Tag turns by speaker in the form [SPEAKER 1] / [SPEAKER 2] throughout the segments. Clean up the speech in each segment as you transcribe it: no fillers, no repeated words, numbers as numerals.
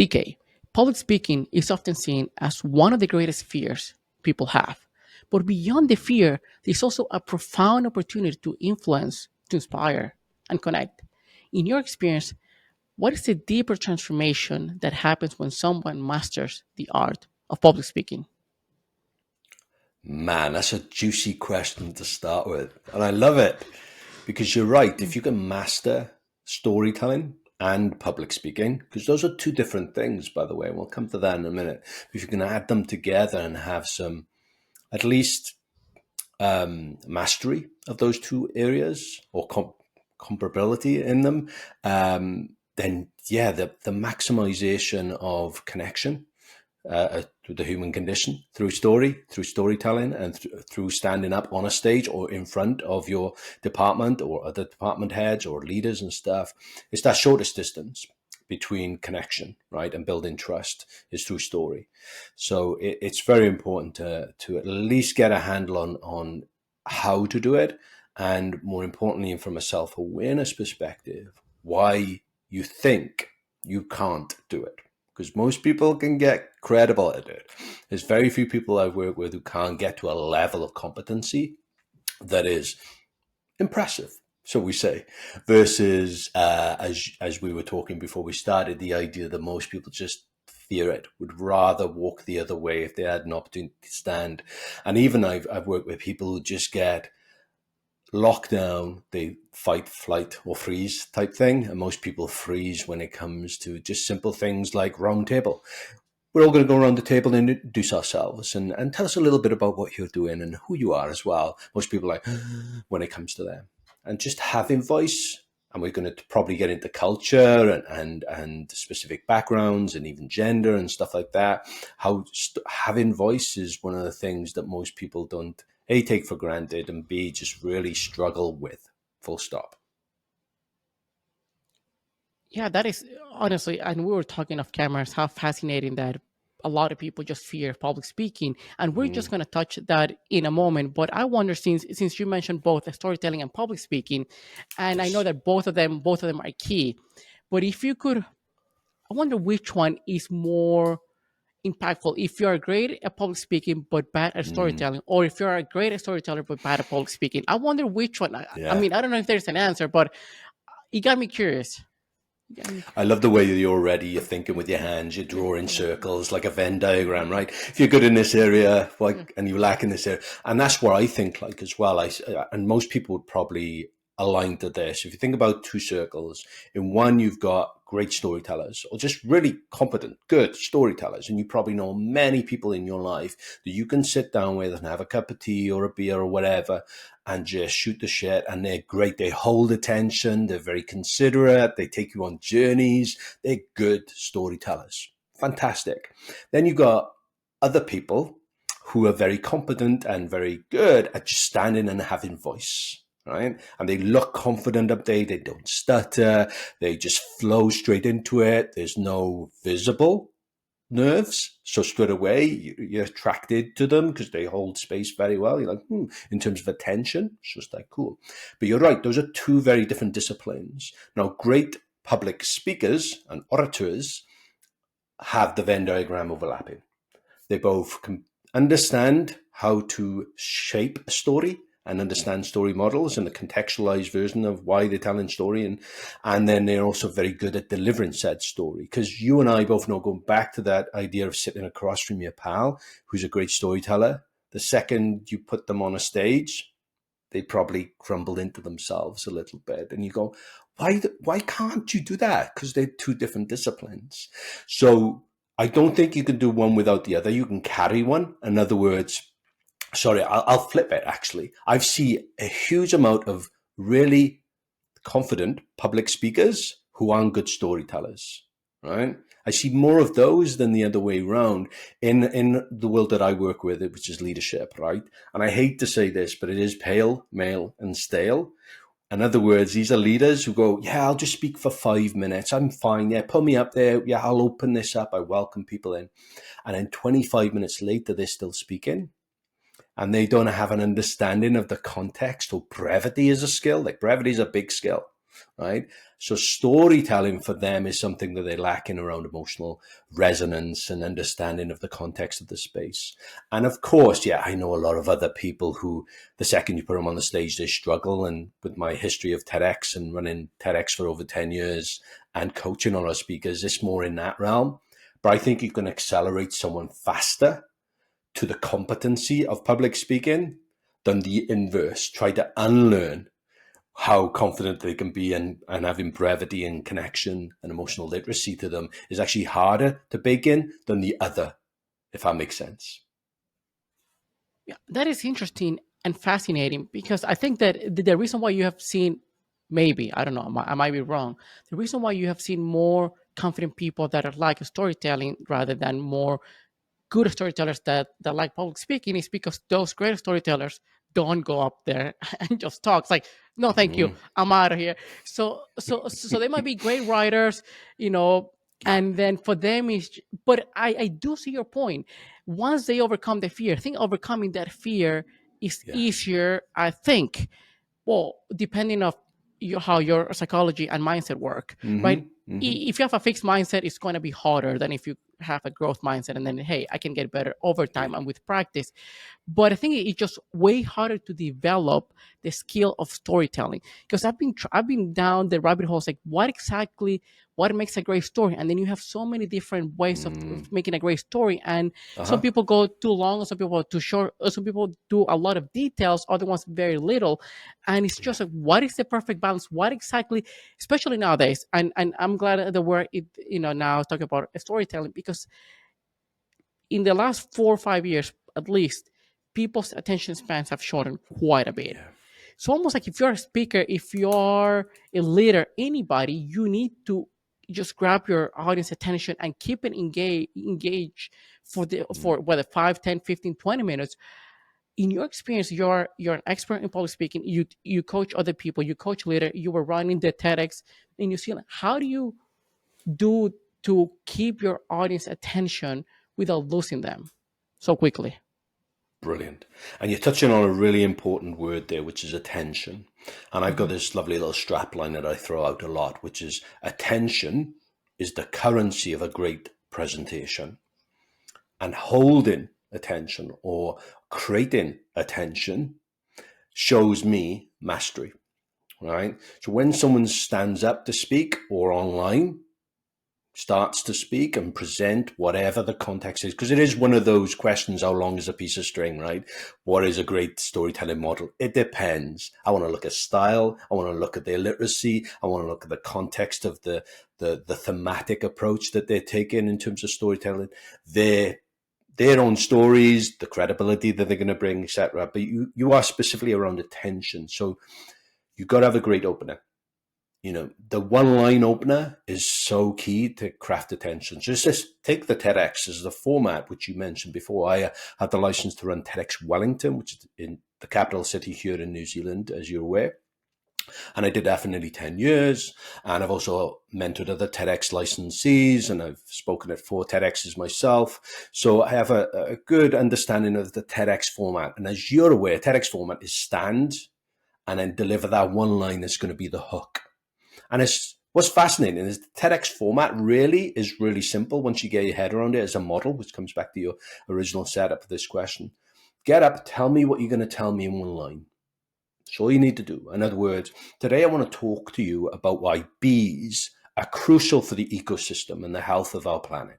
[SPEAKER 1] DK, public speaking is often seen as one of the greatest fears people have. But beyond the fear, there's also a profound opportunity to influence, to inspire, and connect. In your experience, what is the deeper transformation that happens when someone masters the art of public speaking?
[SPEAKER 2] Man, that's a juicy question to start with. And I love it because you're right. If you can master storytelling and public speaking, because those are two different things, by the way, and we'll come to that in a minute. If you can add them together and have some, at least, mastery of those two areas or comparability in them, then yeah, the maximization of connection to the human condition through storytelling, and through standing up on a stage or in front of your department or other department heads or leaders and stuff. It's that shortest distance between connection, right, and building trust is through story. So it's very important to at least get a handle on how to do it, and more importantly, from a self-awareness perspective, why you think you can't do it. Because most people can get credible at it. There's very few people I've worked with who can't get to a level of competency that is impressive, so we say, versus as we were talking before we started, the idea that most people just fear it, would rather walk the other way if they had an opportunity to stand. And even I've worked with people who just get lockdown, they fight, flight, or freeze type thing. And most people freeze when it comes to just simple things like round table. We're all going to go around the table and introduce ourselves and tell us a little bit about what you're doing and who you are as well. Most people are like, when it comes to them. And just having voice, and we're going to probably get into culture and specific backgrounds and even gender and stuff like that. How having voice is one of the things that most people don't, A, take for granted, and B, just really struggle with, full stop.
[SPEAKER 1] Yeah, that is honestly, and we were talking off cameras, how fascinating that a lot of people just fear public speaking. And we're just going to touch that in a moment. But I wonder, since you mentioned both storytelling and public speaking, and I know
[SPEAKER 2] Yes.
[SPEAKER 1] that both of them are key. But if you could, I wonder which one is more impactful. If you're great at public speaking but bad at storytelling, or if you're a great at storyteller but bad at public speaking. I wonder which one. I
[SPEAKER 2] Yeah.
[SPEAKER 1] mean, I don't know if there's an answer, but it got me curious. It got me.
[SPEAKER 2] I love the way that you're thinking with your hands, you're drawing circles like a Venn diagram, right? If you're good in this area, like, and you lack in this area, and that's what I think like as well. And most people would probably align to this. If you think about two circles, in one you've got great storytellers, or just really competent, good storytellers, and you probably know many people in your life that you can sit down with and have a cup of tea or a beer or whatever, and just shoot the shit. And they're great. They hold attention. They're very considerate. They take you on journeys. They're good storytellers. Fantastic. Then you got other people who are very competent and very good at just standing and having voice, right? And they look confident up there. They don't stutter. They just flow straight into it. There's no visible nerves. So straight away, you're attracted to them because they hold space very well. You're like, in terms of attention, it's just like cool. But you're right. Those are two very different disciplines. Now, great public speakers and orators have the Venn diagram overlapping. They both can understand how to shape a story and understand story models and the contextualized version of why they're telling story. And then they're also very good at delivering said story. Because you and I both know, going back to that idea of sitting across from your pal, who's a great storyteller, the second you put them on a stage, they probably crumble into themselves a little bit. And you go, why can't you do that? Because they're two different disciplines. So I don't think you can do one without the other. You can carry one. In other words, sorry, I'll flip it actually. I've seen a huge amount of really confident public speakers who aren't good storytellers, right? I see more of those than the other way around in the world that I work with, which is leadership, right? And I hate to say this, but it is pale, male, and stale. In other words, these are leaders who go, yeah, I'll just speak for 5 minutes. I'm fine. Yeah, put me up there. Yeah, I'll open this up. I welcome people in. And then 25 minutes later, they're still speaking. And they don't have an understanding of the context. So brevity is a skill. Like brevity is a big skill. right? So storytelling for them is something that they lack in around emotional resonance and understanding of the context of the space. And of course, yeah, I know a lot of other people who, the second you put them on the stage, they struggle. And with my history of TEDx and running TEDx for over 10 years and coaching all our speakers, it's more in that realm. But I think you can accelerate someone faster to the competency of public speaking than the inverse. Try to unlearn how confident they can be, and having brevity and connection and emotional literacy to them is actually harder to bake in than the other, if that makes sense.
[SPEAKER 1] Yeah, that is interesting and fascinating, because I think that the reason why you have seen, maybe, I don't know, I might be wrong, the reason why you have seen more confident people that are like storytelling rather than more good storytellers that like public speaking is because those great storytellers don't go up there and just talk. It's like, no, thank you,
[SPEAKER 2] Mm-hmm.
[SPEAKER 1] I'm out of here. So they might be great writers, you know,
[SPEAKER 2] Yeah.
[SPEAKER 1] and then for them is, but I do see your point. Once they overcome the fear, I think overcoming that fear is
[SPEAKER 2] Yeah.
[SPEAKER 1] easier, I think. Well, depending of how your psychology and mindset work,
[SPEAKER 2] Mm-hmm.
[SPEAKER 1] right?
[SPEAKER 2] Mm-hmm.
[SPEAKER 1] If you have a fixed mindset, it's going to be harder than if you have a growth mindset, and then, hey, I can get better over
[SPEAKER 2] Yeah.
[SPEAKER 1] time and with practice. But I think it's just way harder to develop the skill of storytelling, because I've been down the rabbit holes, like what makes a great story, and then you have so many different ways of
[SPEAKER 2] Mm.
[SPEAKER 1] making a great story, and some
[SPEAKER 2] Uh-huh.
[SPEAKER 1] people go too long, some people are too short, some people do a lot of details, other ones very little, and it's
[SPEAKER 2] Yeah.
[SPEAKER 1] just like, what is the perfect balance? What exactly, especially nowadays, and I'm glad that we're now talking about storytelling, because in the last 4 or 5 years at least, people's attention spans have shortened quite a bit.
[SPEAKER 2] Yeah.
[SPEAKER 1] So almost like, if you're a speaker, if you're a leader, anybody, you need to just grab your audience attention and keep it engaged
[SPEAKER 2] Mm.
[SPEAKER 1] for whether 5, 10, 15, 20 minutes. In your experience, you're an expert in public speaking. You coach other people, you coach leader, you were running the TEDx in New Zealand. How do you do to keep your audience attention without losing them so quickly?
[SPEAKER 2] Brilliant. And you're touching on a really important word there, which is attention. And I've got
[SPEAKER 1] Mhm.
[SPEAKER 2] this lovely little strap line that I throw out a lot, which is: attention is the currency of a great presentation. And holding attention or creating attention shows me mastery, right? So when someone stands up to speak or online, starts to speak and present whatever the context is, because it is one of those questions: how long is a piece of string, right? What is a great storytelling model? It depends. I want to look at style, I want to look at their literacy, I want to look at the context of the thematic approach that they're taking in terms of storytelling, their own stories, the credibility that they're going to bring, etc. But you are specifically around attention. So you've got to have a great opener. The one line opener is so key to craft attention. Just take the TEDx as the format, which you mentioned before. I had the license to run TEDx Wellington, which is in the capital city here in New Zealand, as you're aware. And I did that for nearly 10 years. And I've also mentored other TEDx licensees, and I've spoken at 4 TEDx's myself. So I have a good understanding of the TEDx format. And as you're aware, TEDx format is stand and then deliver that one line that's going to be the hook. And what's fascinating is the TEDx format really is really simple once you get your head around it as a model, which comes back to your original setup of this question. Get up, tell me what you're going to tell me in one line. That's all you need to do. In other words, today I want to talk to you about why bees are crucial for the ecosystem and the health of our planet.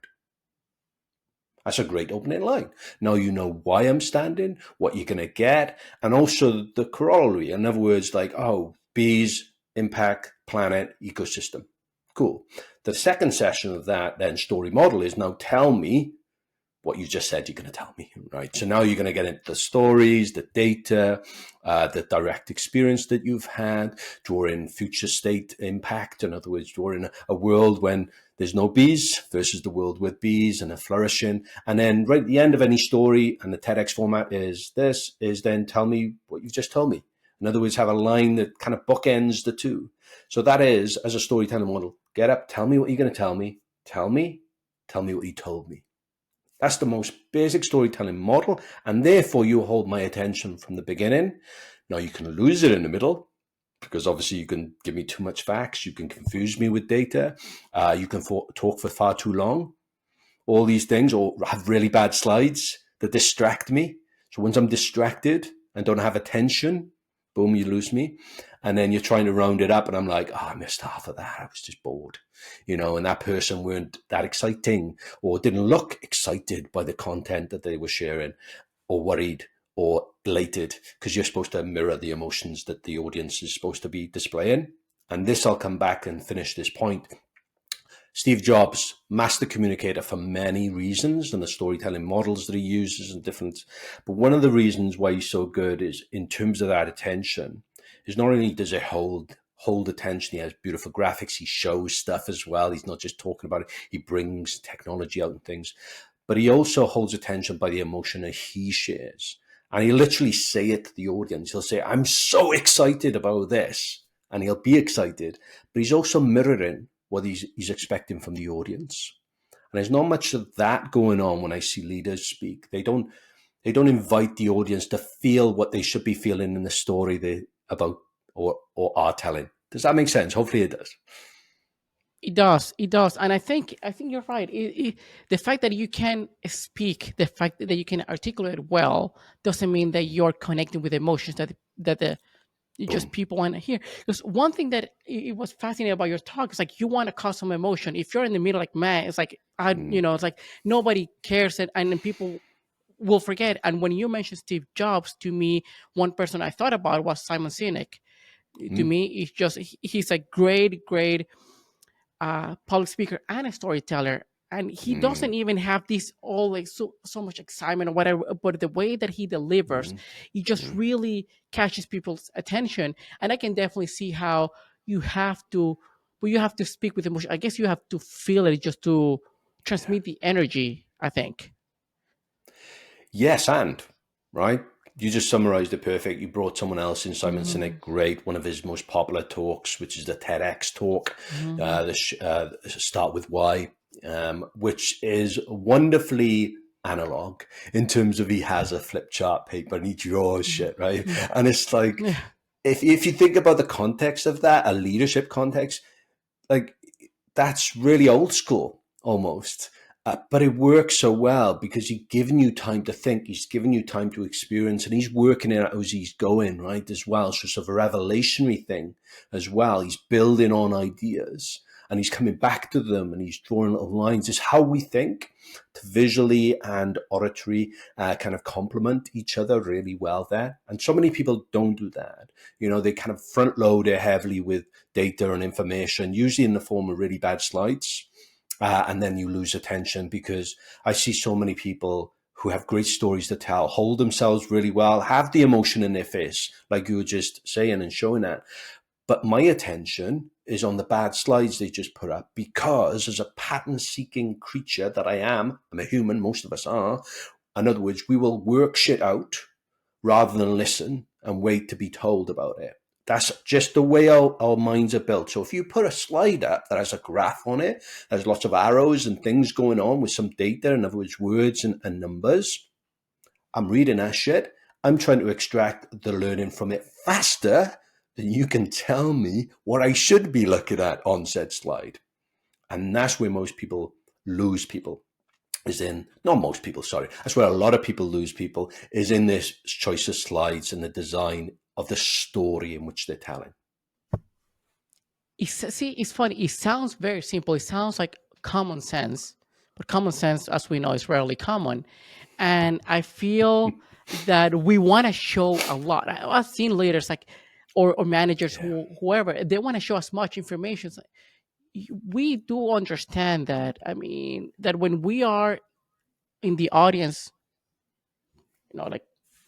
[SPEAKER 2] That's a great opening line. Now you know why I'm standing, what you're going to get, and also the corollary. In other words, like, oh, bees impact planet ecosystem. Cool. The second session of that then story model is: now tell me what you just said you're going to tell me, right? So now you're going to get into the stories, the data, the direct experience that you've had, drawing future state impact. In other words, drawing a world when there's no bees versus the world with bees and a flourishing. And then right at the end of any story, and the TEDx format is then tell me what you've just told me. In other words, have a line that kind of bookends the two. So that is, as a storytelling model: get up, tell me what you're going to tell me, tell me what you told me. That's the most basic storytelling model, and therefore you hold my attention from the beginning. Now you can lose it in the middle, because obviously you can give me too much facts, you can confuse me with data, you can talk for far too long, all these things, or have really bad slides that distract me. So once I'm distracted and don't have attention, boom, you lose me. And then you're trying to round it up, and I'm like, oh, I missed half of that. I was just bored, and that person weren't that exciting or didn't look excited by the content that they were sharing, or worried or elated, because you're supposed to mirror the emotions that the audience is supposed to be displaying. And this, I'll come back and finish this point. Steve Jobs, master communicator for many reasons, and the storytelling models that he uses and different. But one of the reasons why he's so good is in terms of that attention, is not only does it hold attention, he has beautiful graphics, he shows stuff as well. He's not just talking about it, he brings technology out and things, but he also holds attention by the emotion that he shares. And he'll literally say it to the audience. He'll say, I'm so excited about this. And he'll be excited, but he's also mirroring what he's expecting from the audience. And there's not much of that going on when I see leaders speak. They don't invite the audience to feel what they should be feeling in the story they about or are telling. Does that make sense? Hopefully it does.
[SPEAKER 1] It does. It does. And I think you're right. The fact that you can speak, the fact that you can articulate well, doesn't mean that you're connecting with emotions that the just
[SPEAKER 2] Boom.
[SPEAKER 1] people want to hear. Because one thing that it was fascinating about your talk is like you want to cause some emotion. If you're in the middle, like man, it's like
[SPEAKER 2] Mm,
[SPEAKER 1] it's like nobody cares, and then people will forget. And when you mentioned Steve Jobs, to me, one person I thought about was Simon Sinek. To
[SPEAKER 2] mm,
[SPEAKER 1] me, he's a great public speaker and a storyteller, and he
[SPEAKER 2] mm,
[SPEAKER 1] doesn't even have this all like so much excitement or whatever, but the way that he delivers,
[SPEAKER 2] mm,
[SPEAKER 1] he just
[SPEAKER 2] mm,
[SPEAKER 1] really catches people's attention. And I can definitely see how you have to, but you have to speak with emotion. I guess you have to feel it just to
[SPEAKER 2] yeah.
[SPEAKER 1] transmit the energy, I think.
[SPEAKER 2] Yes, and right. You just summarized it perfect. You brought someone else in, Simon
[SPEAKER 1] Hmm.
[SPEAKER 2] Sinek. Great, one of his most popular talks, which is the TEDx talk,
[SPEAKER 1] Hmm.
[SPEAKER 2] the Start with Why, which is wonderfully analog in terms of he has a flip chart paper and he draws shit, right? And it's like,
[SPEAKER 1] Yeah.
[SPEAKER 2] if you think about the context of that, a leadership context, like that's really old school almost. But it works so well because he's given you time to think, he's given you time to experience, and he's working it out as he's going, right? As well. So it's a revelationary thing as well. He's building on ideas and he's coming back to them and he's drawing little lines. It's how we think to visually and auditory kind of complement each other really well there. And so many people don't do that. They kind of front load it heavily with data and information, usually in the form of really bad slides. And then you lose attention because I see so many people who have great stories to tell, hold themselves really well, have the emotion in their face, like you were just saying and showing that. But my attention is on the bad slides they just put up because, as a pattern seeking creature that I'm a human, most of us are. In other words, we will work shit out rather than listen and wait to be told about it. That's just the way our minds are built. So if you put a slide up that has a graph on it, there's lots of arrows and things going on with some data, in other words, words and numbers, I'm reading that shit. I'm trying to extract the learning from it faster than you can tell me what I should be looking at on said slide. And that's where most people lose people, is in, not most people, sorry, that's where a lot of people lose people, is in this choice of slides and the design of the story in which they're telling.
[SPEAKER 1] It's funny. It sounds very simple. It sounds like common sense, but common sense, as we know, is rarely common. And I feel that we want to show a lot. I've seen leaders like, or managers,
[SPEAKER 2] Yeah.
[SPEAKER 1] whoever, they want to show as much information. It's like, we do understand that. I mean, that when we are in the audience, like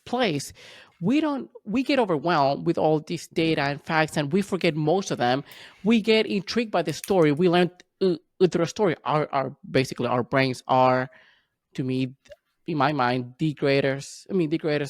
[SPEAKER 1] place, we get overwhelmed with all this data and facts, and we forget most of them. We get intrigued by the story. We learn through a story. Our basically our brains are, to me, in my mind, the greatest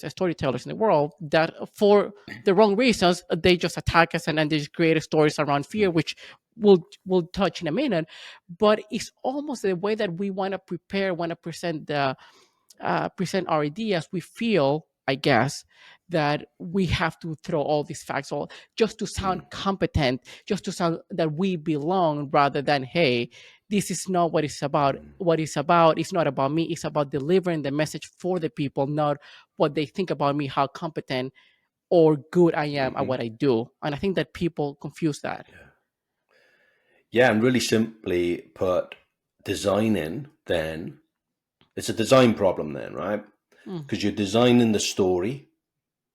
[SPEAKER 1] storytellers in the world, that for the wrong reasons, they just attack us, and then they just create stories around fear, which we'll touch in a minute. But it's almost the way that we want to prepare, want to present our ideas. We feel, I guess, that we have to throw all these facts all just to sound competent, just to sound that we belong, rather than, hey, this is not what it's about. What it's about is not about me. It's about delivering the message for the people, not what they think about me, how competent or good I am at what I do. And I think that people confuse that.
[SPEAKER 2] Yeah, and really simply put, designing then, it's a design problem then, right?
[SPEAKER 1] Mm.
[SPEAKER 2] Because you're designing the story,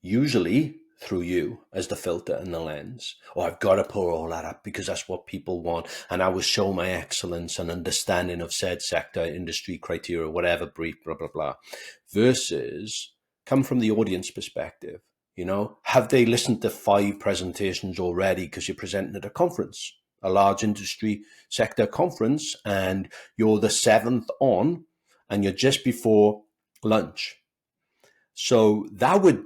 [SPEAKER 2] usually through you as the filter and the lens. Oh, I've got to pour all that up because that's what people want. And I will show my excellence and understanding of said sector, industry, criteria, whatever, brief, blah, blah, blah. Versus come from the audience perspective. You know, have they listened to 5 presentations already because you're presenting at a conference, a large industry sector conference, and you're the 7th on and you're just before lunch. So that would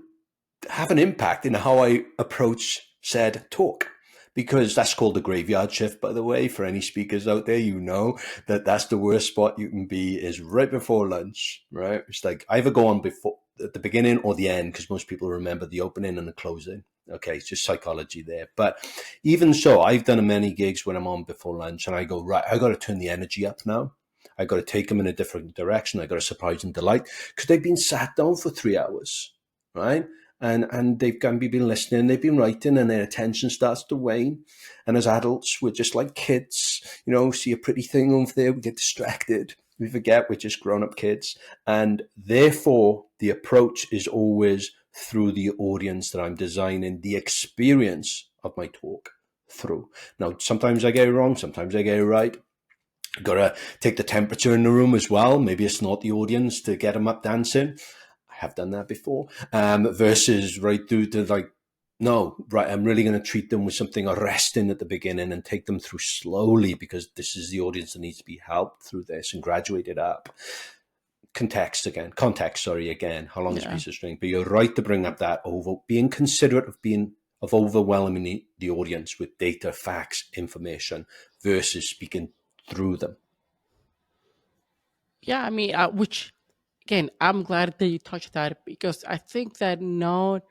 [SPEAKER 2] have an impact in how I approach said talk, because that's called the graveyard shift, by the way. For any speakers out there, you know that that's the worst spot you can be, is right before lunch, right? It's like either go on before at the beginning or the end, because most people remember the opening and the closing. Okay, it's just psychology there. But even so, I've done many gigs when I'm on before lunch and I go, right, I got to turn the energy up now. I got to take them in a different direction. I got to surprise and delight, because they've been sat down for 3 hours, right? And they've been listening, they've been writing, and their attention starts to wane. And as adults, we're just like kids, you know, see a pretty thing over there, we get distracted. We forget we're just grown-up kids. And therefore, the approach is always through the audience that I'm designing the experience of my talk through. Now, sometimes I get it wrong, sometimes I get it right. Got to take the temperature in the room as well. Maybe it's not the audience to get them up dancing. I have done that before. Versus right through to like, no, right, I'm really going to treat them with something arresting at the beginning and take them through slowly, because this is the audience that needs to be helped through this and graduated up. Context, again, how long is a
[SPEAKER 1] Yeah.
[SPEAKER 2] piece of string? But you're right to bring up that being considerate of overwhelming the audience with data, facts, information, versus speaking through them.
[SPEAKER 1] Yeah. I mean, which, again, I'm glad that you touched that, because I think that not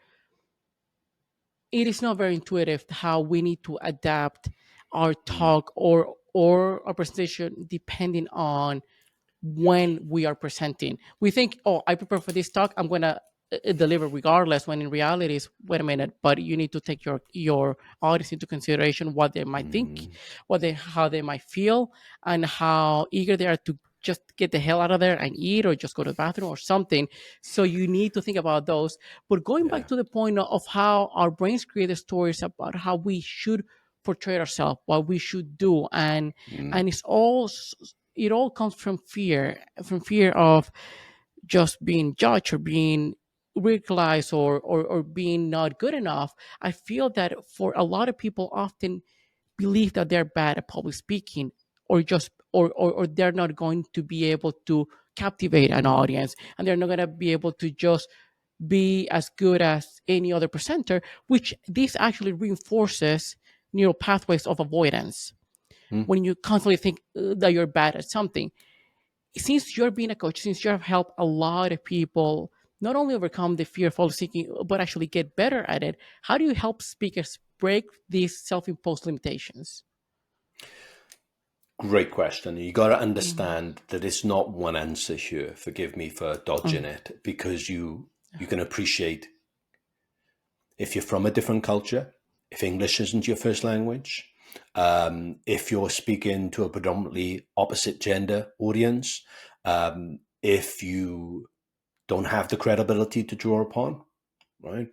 [SPEAKER 1] it is not very intuitive how we need to adapt our talk or our presentation depending on when we are presenting. We think, oh, I prepare for this talk, I'm gonna deliver regardless. When in reality, is wait a minute, but you need to take your audience into consideration, what they might think, how they might feel, and how eager they are to just get the hell out of there and eat or just go to the bathroom or something. So you need to think about those. But going
[SPEAKER 2] Yeah.
[SPEAKER 1] back to the point of how our brains create the stories about how we should portray ourselves, what we should do, and it all comes from fear of just being judged or being ridiculized or being not good enough. I feel that for a lot of people often believe that they're bad at public speaking, or just or they're not going to be able to captivate an audience, and they're not going to be able to just be as good as any other presenter, which this actually reinforces neural pathways of avoidance.
[SPEAKER 2] Mm.
[SPEAKER 1] When you constantly think that you're bad at something, since you're being a coach, since you have helped a lot of people not only overcome the fear of public speaking, but actually get better at it, how do you help speakers break these self-imposed limitations?
[SPEAKER 2] Great question. You got to
[SPEAKER 1] Mm.
[SPEAKER 2] understand that it's not one answer here. Forgive me for dodging
[SPEAKER 1] Mm.
[SPEAKER 2] it, because you can appreciate, if you're from a different culture, if English isn't your first language, if you're speaking to a predominantly opposite gender audience, if you don't have the credibility to draw upon, right?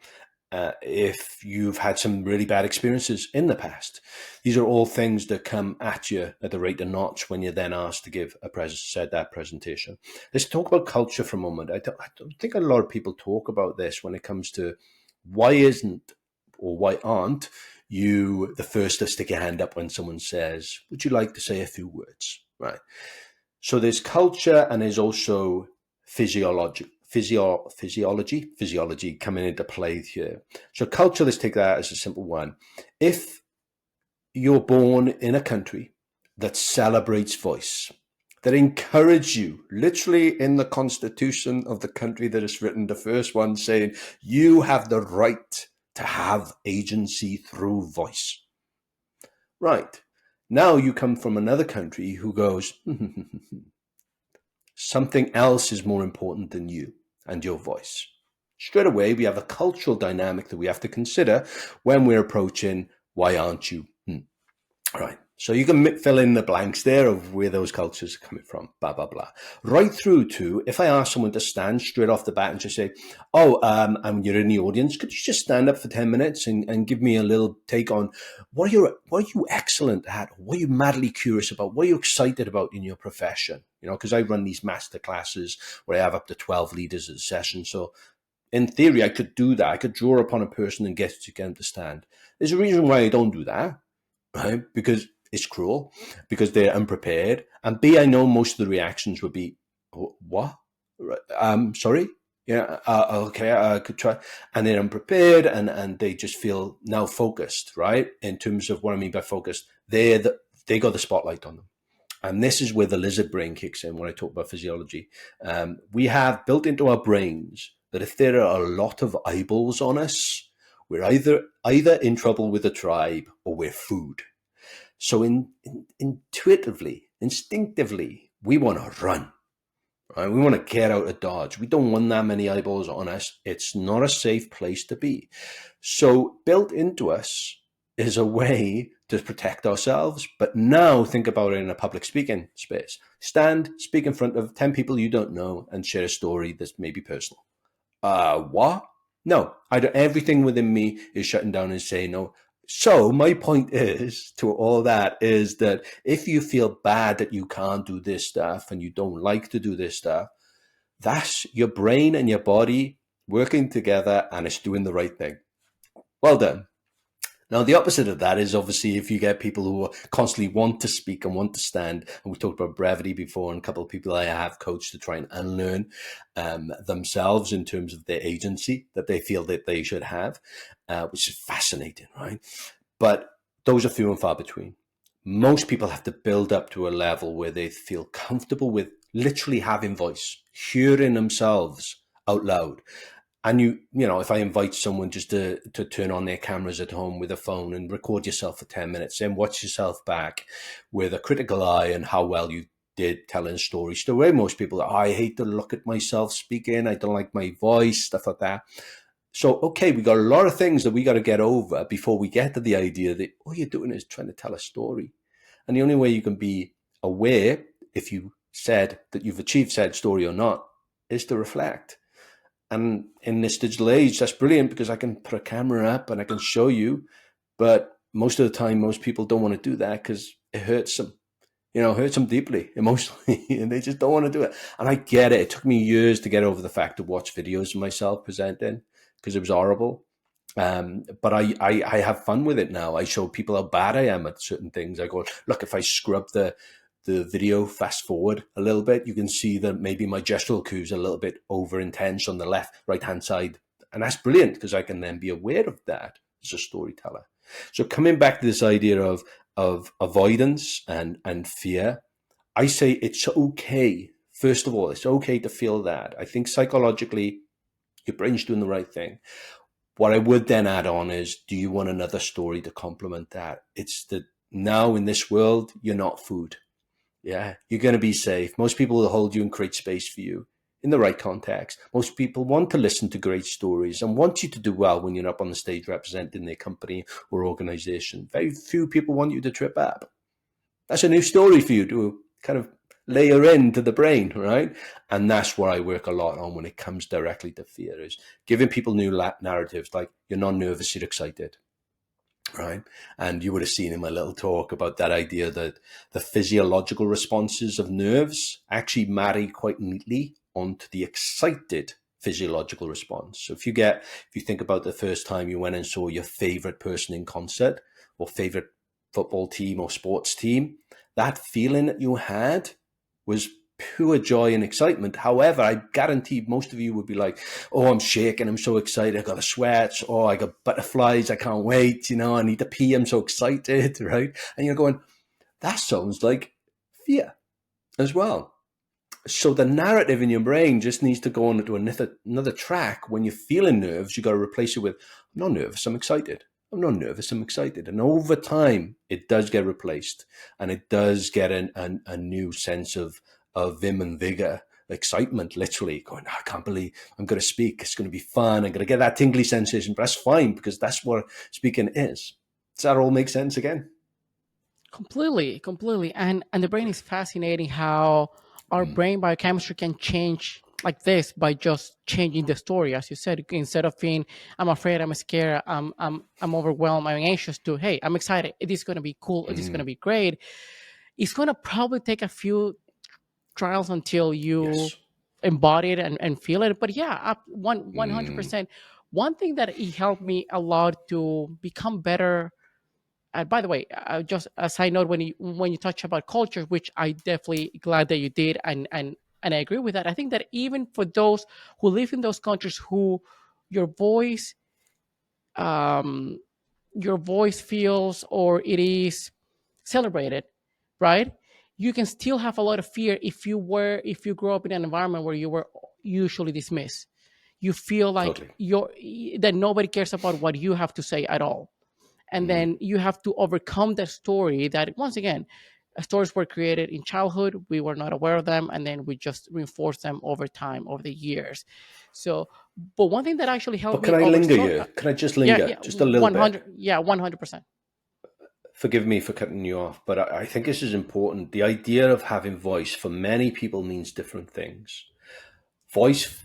[SPEAKER 2] If you've had some really bad experiences in the past. These are all things that come at you at the rate of knots when you're then asked to give that presentation. Let's talk about culture for a moment. I don't think a lot of people talk about this when it comes to why isn't or why aren't you the first to stick your hand up when someone says, would you like to say a few words? Right. So there's culture and there's also physiology coming into play here. So culture, let's take that as a simple one. If you're born in a country that celebrates voice, that encourage you, literally in the constitution of the country that is written, the first one saying, you have the right to have agency through voice. Right. Now you come from another country who goes, something else is more important than you and your voice. Straight away, we have a cultural dynamic that we have to consider when we're approaching, why aren't you? Right. So you can fill in the blanks there of where those cultures are coming from, blah, blah, blah. Right through to, if I ask someone to stand straight off the bat and just say, and you're in the audience, could you just stand up for 10 minutes and give me a little take on what are you excellent at? What are you madly curious about? What are you excited about in your profession? You know, because I run these master classes where I have up to 12 leaders at a session. So in theory, I could do that. I could draw upon a person and get them to stand. There's a reason why I don't do that, right? Because it's cruel, because they're unprepared, and B, I know most of the reactions would be, what? Sorry? Yeah, okay, I could try. And they're unprepared, and they just feel now focused, right? In terms of what I mean by focused, they got the spotlight on them. And this is where the lizard brain kicks in when I talk about physiology. We have built into our brains that if there are a lot of eyeballs on us, we're either in trouble with the tribe or we're food. So intuitively, instinctively, we want to run. Right? We want to get out of Dodge. We don't want that many eyeballs on us. It's not a safe place to be. So built into us is a way to protect ourselves. But now think about it in a public speaking space. Stand, speak in front of 10 people you don't know and share a story that's maybe personal. What? No, everything within me is shutting down and saying no. So my point is to all that is that if you feel bad that you can't do this stuff and you don't like to do this stuff, that's your brain and your body working together and it's doing the right thing. Well done. Now, the opposite of that is obviously if you get people who constantly want to speak and want to stand, and we talked about brevity before, and a couple of people I have coached to try and unlearn themselves in terms of their agency that they feel that they should have, which is fascinating, right? But those are few and far between. Most people have to build up to a level where they feel comfortable with literally having voice, hearing themselves out loud. And you know, if I invite someone just to turn on their cameras at home with a phone and record yourself for 10 minutes and watch yourself back with a critical eye and how well you did telling stories, the way most people are, I hate to look at myself speaking, I don't like my voice, stuff like that. So, okay, we got a lot of things that we got to get over before we get to the idea that all you're doing is trying to tell a story. And the only way you can be aware if you said that you've achieved said story or not is to reflect. And in this digital age, that's brilliant because I can put a camera up and I can show you. But most of the time, most people don't want to do that because it hurts them. You know, hurts them deeply emotionally, and they just don't want to do it. And I get it. It took me years to get over the fact to watch videos of myself presenting because it was horrible. But I have fun with it now. I show people how bad I am at certain things. I go, look, if I scrub the video fast forward a little bit, you can see that maybe my gestural cues are a little bit over intense on the right hand side. And that's brilliant because I can then be aware of that as a storyteller. So coming back to this idea of avoidance and fear, I say it's okay. First of all, it's okay to feel that. I think psychologically, your brain's doing the right thing. What I would then add on is, do you want another story to complement that? It's that now in this world, you're not food. Yeah, you're going to be safe. Most people will hold you and create space for you in the right context. Most people want to listen to great stories and want you to do well when you're up on the stage representing their company or organization. Very few people want you to trip up. That's a new story for you to kind of layer into the brain, right? And that's where I work a lot on when it comes directly to fear, is giving people new narratives like, you're not nervous, you're excited. Right. And you would have seen in my little talk about that idea that the physiological responses of nerves actually marry quite neatly onto the excited physiological response. So if you think about the first time you went and saw your favorite person in concert or favorite football team or sports team, that feeling that you had was pure joy and excitement. However, I guarantee most of you would be like, oh, I'm shaking, I'm so excited, I got a sweat, oh, I got butterflies, I can't wait, I need to pee, I'm so excited, right? And you're going, that sounds like fear. as well. So the narrative in your brain just needs to go on to another track. When you're feeling nerves, you got to replace it with, I'm not nervous, I'm excited. I'm not nervous, I'm excited. And over time, it does get replaced, and it does get a new sense of vim and vigor, excitement, literally going, "Oh, I can't believe I'm going to speak. It's going to be fun. I'm going to get that tingly sensation." But that's fine, because that's what speaking is. Does that all make sense again?
[SPEAKER 1] Completely, completely. And the brain is fascinating how our brain biochemistry can change like this by just changing the story. As you said, instead of being I'm afraid, I'm scared, I'm overwhelmed, I'm anxious, to hey, I'm excited. It is gonna be cool, it is gonna be great. It's gonna probably take a few trials until you
[SPEAKER 2] Yes.
[SPEAKER 1] embody it and feel it. But yeah, 100%. One thing that it helped me a lot to become better. And by the way, just a side note, when you touch about culture, which I definitely glad that you did, and I agree with that. I think that even for those who live in those countries who your voice um, your voice feels or it is celebrated, right? You can still have a lot of fear if you grow up in an environment where you were usually dismissed. You feel like
[SPEAKER 2] Totally.
[SPEAKER 1] that nobody cares about what you have to say at all, and then you have to overcome that story that once again stories were created in childhood, we were not aware of them, and then we just reinforce them over time, over the years. So but one thing that actually helped
[SPEAKER 2] But can
[SPEAKER 1] me
[SPEAKER 2] I
[SPEAKER 1] over
[SPEAKER 2] linger
[SPEAKER 1] story
[SPEAKER 2] you? Can I just
[SPEAKER 1] yeah,
[SPEAKER 2] linger
[SPEAKER 1] yeah,
[SPEAKER 2] just a little bit?
[SPEAKER 1] 100, yeah, 100%.
[SPEAKER 2] Forgive me for cutting you off, but I think this is important. The idea of having voice for many people means different things. Voice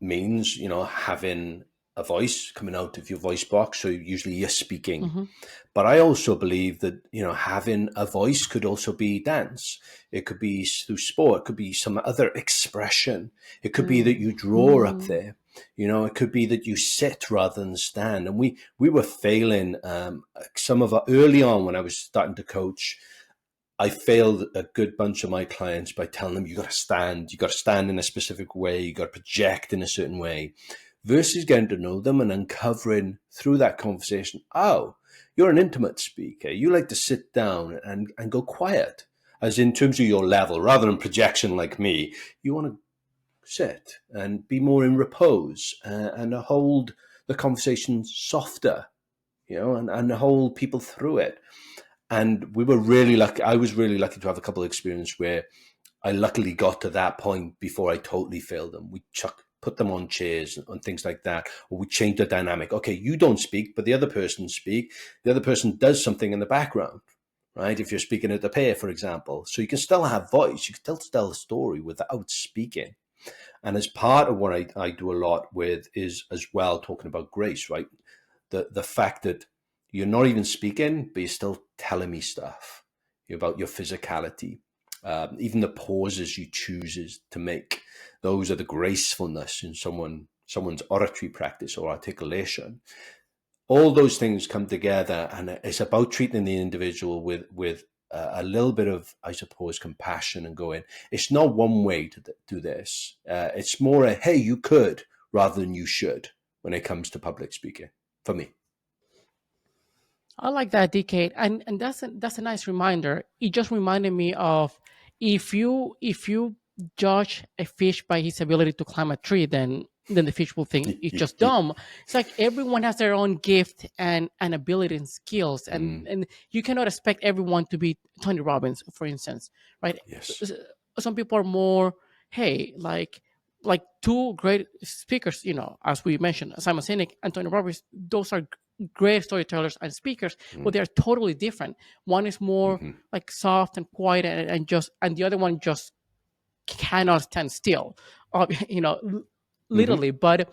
[SPEAKER 2] means, having a voice coming out of your voice box. So usually you're speaking.
[SPEAKER 1] Hmm.
[SPEAKER 2] But I also believe that, having a voice could also be dance. It could be through sport. It could be some other expression. It could be that you draw up
[SPEAKER 1] Hmm.
[SPEAKER 2] there. It could be that you sit rather than stand. And we were failing. Some of our, early on when I was starting to coach, I failed a good bunch of my clients by telling them you got to stand in a specific way, you got to project in a certain way, versus getting to know them and uncovering through that conversation, oh, you're an intimate speaker. You like to sit down and go quiet, as in terms of your level, rather than projection like me. You want to sit and be more in repose and hold the conversation softer, and hold people through it. And we were really lucky. I was really lucky to have a couple of experiences where I luckily got to that point before I totally failed them. Put them on chairs and things like that, or we changed the dynamic. Okay, you don't speak, but the other person speak. The other person does something in the background, right? If you're speaking at the pair, for example, so you can still have voice. You can still tell a story without speaking. And as part of what I do a lot with is as well talking about grace, right? The fact that you're not even speaking, but you're still telling me stuff about your physicality, even the pauses you chooses to make. Those are the gracefulness in someone's oratory practice or articulation. All those things come together, and it's about treating the individual with a little bit of, I suppose, compassion, and going, it's not one way to do this. It's more a, hey, you could, rather than you should, when it comes to public speaking, for me.
[SPEAKER 1] I like that, decade, and that's a nice reminder. It just reminded me of if you judge a fish by his ability to climb a tree, then the fish will think it's just dumb. It's like everyone has their own gift and ability and skills, and you cannot expect everyone to be Tony Robbins, for instance, right?
[SPEAKER 2] Yes.
[SPEAKER 1] Some people are more, hey, like two great speakers, as we mentioned, Simon Sinek and Tony Robbins. Those are great storytellers and speakers, but they're totally different. One is more
[SPEAKER 2] Mm-hmm.
[SPEAKER 1] like soft and quiet, and the other one just cannot stand still, uh, you know,
[SPEAKER 2] Mm-hmm.
[SPEAKER 1] literally. But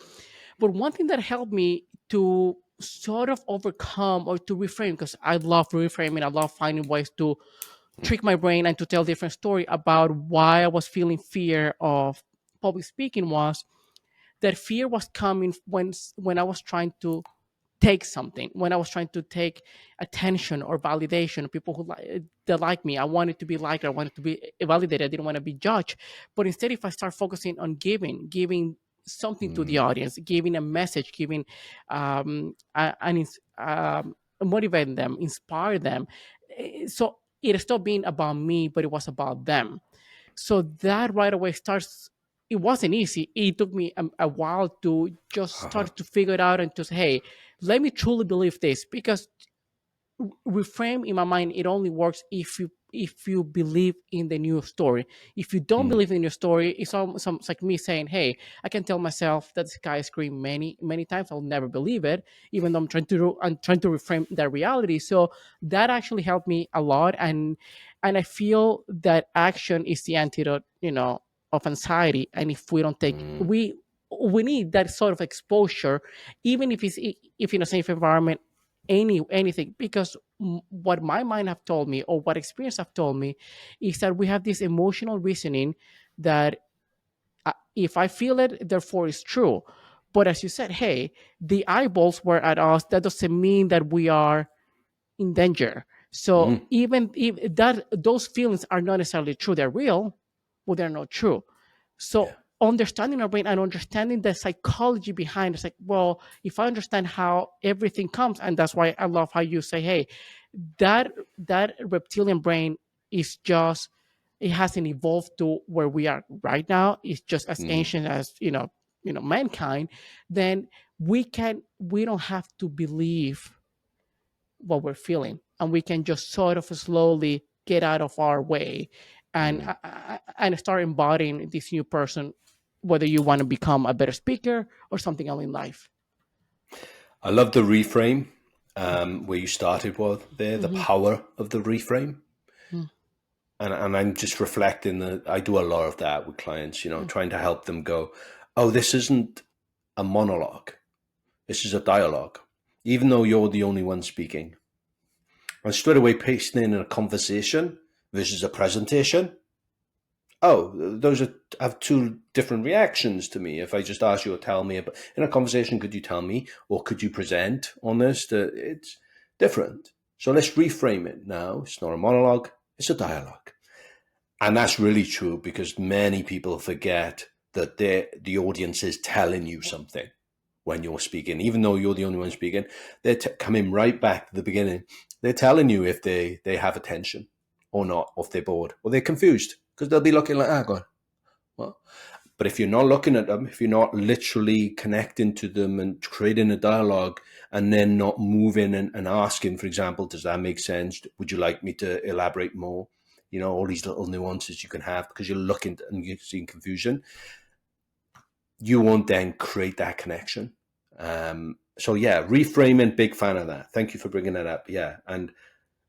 [SPEAKER 1] one thing that helped me to sort of overcome or to reframe, because I love reframing, I love finding ways to trick my brain and to tell different story about why I was feeling fear of public speaking, was that fear was coming when I was trying to take something, when I was trying to take attention or validation, people that like me. I wanted to be liked, I wanted to be validated, I didn't want to be judged. But instead, if I start focusing on giving something to the audience, giving a message, giving and motivate them, inspire them, so it stopped being about me, but it was about them. So that right away starts. It wasn't easy. It took me a while to just
[SPEAKER 2] Uh-huh.
[SPEAKER 1] start to figure it out and to say, hey, let me truly believe this, because reframe in my mind, it only works if you believe in the new story. If you don't
[SPEAKER 2] Mm,
[SPEAKER 1] believe in your story, it's like me saying, hey, I can tell myself that the sky is green many times, I'll never believe it, even though I'm trying to reframe that reality. So that actually helped me a lot. And I feel that action is the antidote, of anxiety. And if we don't take
[SPEAKER 2] mm,
[SPEAKER 1] we need that sort of exposure, even if in a safe environment, anything, because what my mind have told me, or what experience have told me, is that we have this emotional reasoning that, if I feel it, therefore it's true. But as you said, hey, the eyeballs were at us, that doesn't mean that we are in danger. So
[SPEAKER 2] mm,
[SPEAKER 1] even if that those feelings are not necessarily true, they're real, but they're not true.
[SPEAKER 2] yeah.
[SPEAKER 1] So understanding our brain and understanding the psychology behind it's like, well, if I understand how everything comes, and that's why I love how you say, hey, that reptilian brain is just, it hasn't evolved to where we are right now. It's just as
[SPEAKER 2] Mm,
[SPEAKER 1] ancient as mankind. Then we don't have to believe what we're feeling, and we can just sort of slowly get out of our way, and
[SPEAKER 2] mm.
[SPEAKER 1] and start embodying this new person, whether you want to become a better speaker or something else in life.
[SPEAKER 2] I love the reframe where you started with there, the
[SPEAKER 1] Mm-hmm.
[SPEAKER 2] power of the reframe.
[SPEAKER 1] Mm-hmm.
[SPEAKER 2] And I'm just reflecting that I do a lot of that with clients, trying to help them go, oh, this isn't a monologue. This is a dialogue, even though you're the only one speaking. And straight away pasting in a conversation versus a presentation. Oh, those have two different reactions to me. If I just ask you to tell me about in a conversation, could you tell me or could you present on this? It's different. So let's reframe it now. It's not a monologue, it's a dialogue. And that's really true because many people forget that the audience is telling you something when you're speaking, even though you're the only one speaking. They're coming right back to the beginning. They're telling you if they have attention or not, or if they're bored or they're confused because they'll be looking like, God, what? But if you're not looking at them, if you're not literally connecting to them and creating a dialogue and then not moving and asking, for example, does that make sense? Would you like me to elaborate more? All these little nuances you can have because you're looking and you're seeing confusion. You won't then create that connection. So yeah, reframing, big fan of that. Thank you for bringing that up. Yeah. And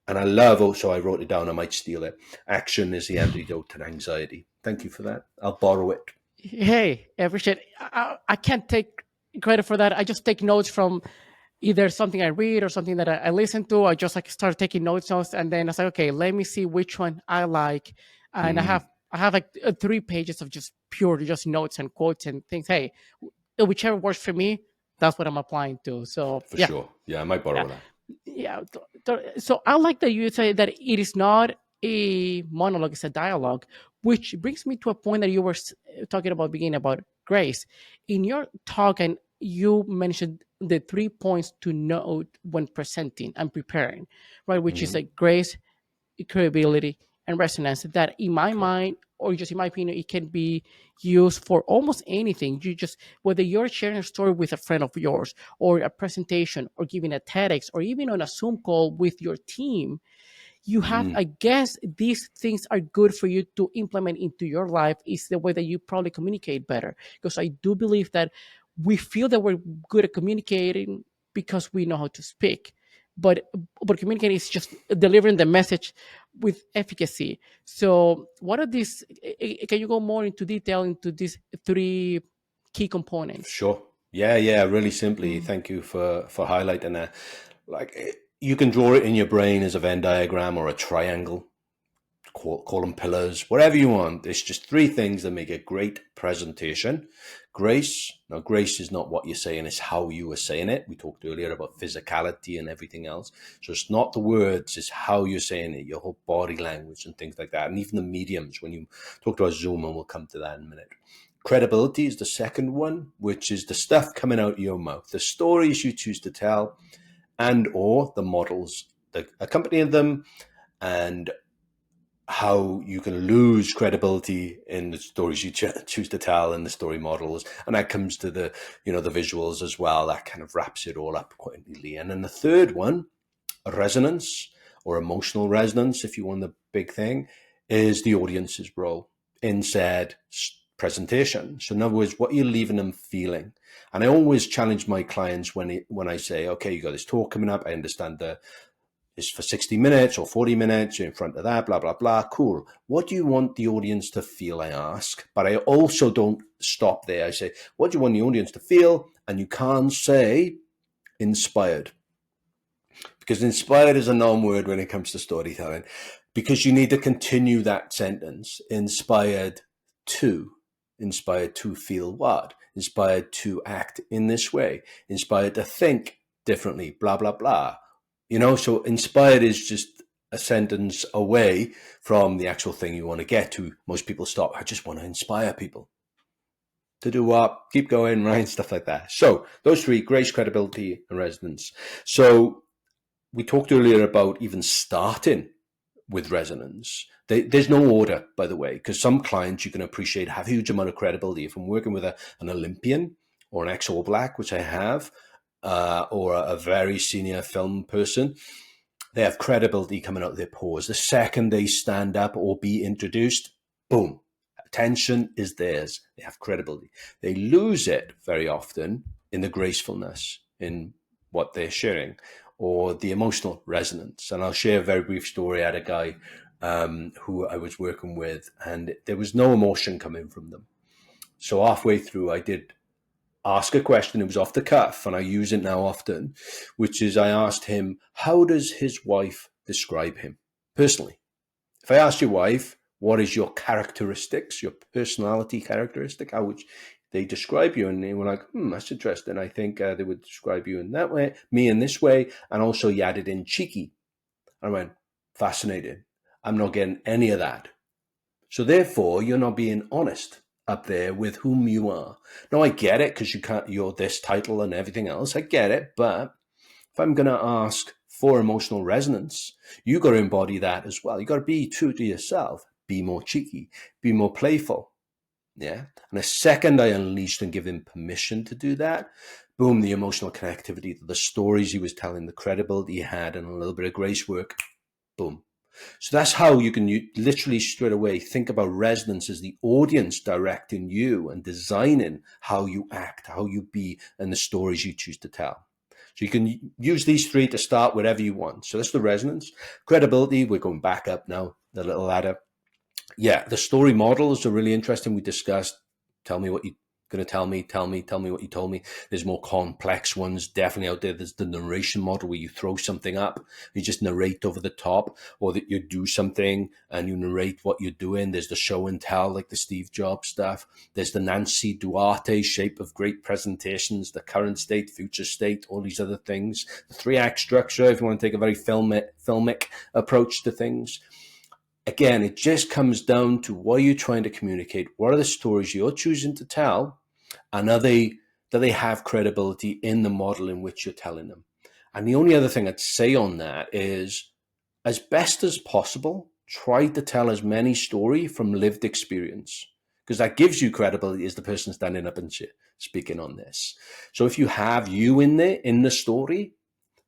[SPEAKER 2] I love also, I wrote it down, I might steal it. Action is the antidote to anxiety. Thank you for that. I'll borrow it.
[SPEAKER 1] Hey, I appreciate it. I can't take credit for that. I just take notes from either something I read or something that I listen to. I just like start taking notes, and then I say, okay, let me see which one I like. And
[SPEAKER 2] Mm,
[SPEAKER 1] I have like 3 pages of just pure just notes and quotes and things. Hey, whichever works for me, that's what I'm applying to. So
[SPEAKER 2] for
[SPEAKER 1] yeah,
[SPEAKER 2] sure. Yeah, I might
[SPEAKER 1] yeah,
[SPEAKER 2] borrow that.
[SPEAKER 1] yeah. So I like that you say that it is not a monologue; it's a dialogue, which brings me to a point that you were talking about beginning about grace in your talk, and you mentioned the 3 points to note when presenting and preparing, right? Which is
[SPEAKER 2] Mm-hmm.
[SPEAKER 1] like grace, credibility, and resonance. That in my
[SPEAKER 2] Correct.
[SPEAKER 1] mind, or just in my opinion, it can be used for almost anything. You just, whether you're sharing a story with a friend of yours, or a presentation, or giving a TEDx, or even on a Zoom call with your team, you have,
[SPEAKER 2] Mm,
[SPEAKER 1] I guess, these things are good for you to implement into your life. Is the way that you probably communicate better, because I do believe that we feel that we're good at communicating because we know how to speak, but communicating is just delivering the message with efficacy. So what are these, can you go more into detail into these 3 key components?
[SPEAKER 2] sure. Yeah, yeah. Really simply,
[SPEAKER 1] Mm.
[SPEAKER 2] thank you for highlighting that. You can draw it in your brain as a Venn diagram or a triangle. Call them pillars, whatever you want. It's just three things that make a great presentation. Grace. Now, grace is not what you're saying, it's how you are saying it. We talked earlier about physicality and everything else. So it's not the words, it's how you're saying it, your whole body language and things like that. And even the mediums, when you talk to a Zoom, and we'll come to that in a minute. Credibility is the second one, which is the stuff coming out of your mouth, the stories you choose to tell, and or the models that accompany them, and how you can lose credibility in the stories you choose to tell and the story models. And that comes to the, the visuals as well. That kind of wraps it all up quite neatly. And then the third one, resonance or emotional resonance, if you want the big thing, is the audience's role in said presentation. So in other words, what you're leaving them feeling. And I always challenge my clients when I say, okay, you got this talk coming up. I understand it's for 60 minutes or 40 minutes. You're in front of that, blah, blah, blah. Cool. What do you want the audience to feel? I ask, but I also don't stop there. I say, what do you want the audience to feel? And you can't say inspired, because inspired is a non-word when it comes to storytelling, because you need to continue that sentence. Inspired to feel what? Inspired to act in this way, inspired to think differently, blah, blah, blah. So inspired is just a sentence away from the actual thing you want to get to. Most people stop. I just want to inspire people to do what? Keep going, right? Stuff like that. So those three: grace, credibility, and resonance. So we talked earlier about even starting with resonance. There's no order, by the way, because some clients you can appreciate have a huge amount of credibility. If I'm working with an Olympian or an ex-All Black, which I have, or a very senior film person, they have credibility coming out of their pores. The second they stand up or be introduced, boom, attention is theirs. They have credibility. They lose it very often in the gracefulness in what they're sharing or the emotional resonance. And I'll share a very brief story. I had a guy who I was working with, and there was no emotion coming from them. So halfway through, I did ask a question. It was off the cuff, and I use it now often, which is I asked him, how does his wife describe him personally? If I asked your wife, what is your characteristics, your personality characteristic, how would they describe you? And they were like, that's interesting. I think they would describe you in that way, me in this way. And also you added in cheeky. I went, fascinating. I'm not getting any of that. So therefore, you're not being honest up there with whom you are. Now, I get it, because you're this title and everything else. I get it. But if I'm going to ask for emotional resonance, you got to embody that as well. You got to be true to yourself. Be more cheeky, be more playful. Yeah. And the second I unleashed and give him permission to do that, boom, the emotional connectivity to the stories he was telling, the credibility he had, and a little bit of grace work, boom. So that's how you can literally straight away think about resonance as the audience directing you and designing how you act, how you be, and the stories you choose to tell. So you can use these three to start whatever you want. So that's the resonance. Credibility, we're going back up now, the little ladder. Yeah, the story models are really interesting. We discussed, tell me what you're going to tell me what you told me. There's more complex ones definitely out there. There's the narration model where you throw something up, you just narrate over the top, or that you do something and you narrate what you're doing. There's the show and tell, like the Steve Jobs stuff. There's the Nancy Duarte shape of great presentations, the current state, future state, all these other things. The 3-act structure, if you want to take a very filmic approach to things. Again, it just comes down to what you're trying to communicate. What are the stories you're choosing to tell? And do they have credibility in the model in which you're telling them? And the only other thing I'd say on that is, as best as possible, try to tell as many stories from lived experience, because that gives you credibility as the person standing up and speaking on this. So if you have you in there, in the story,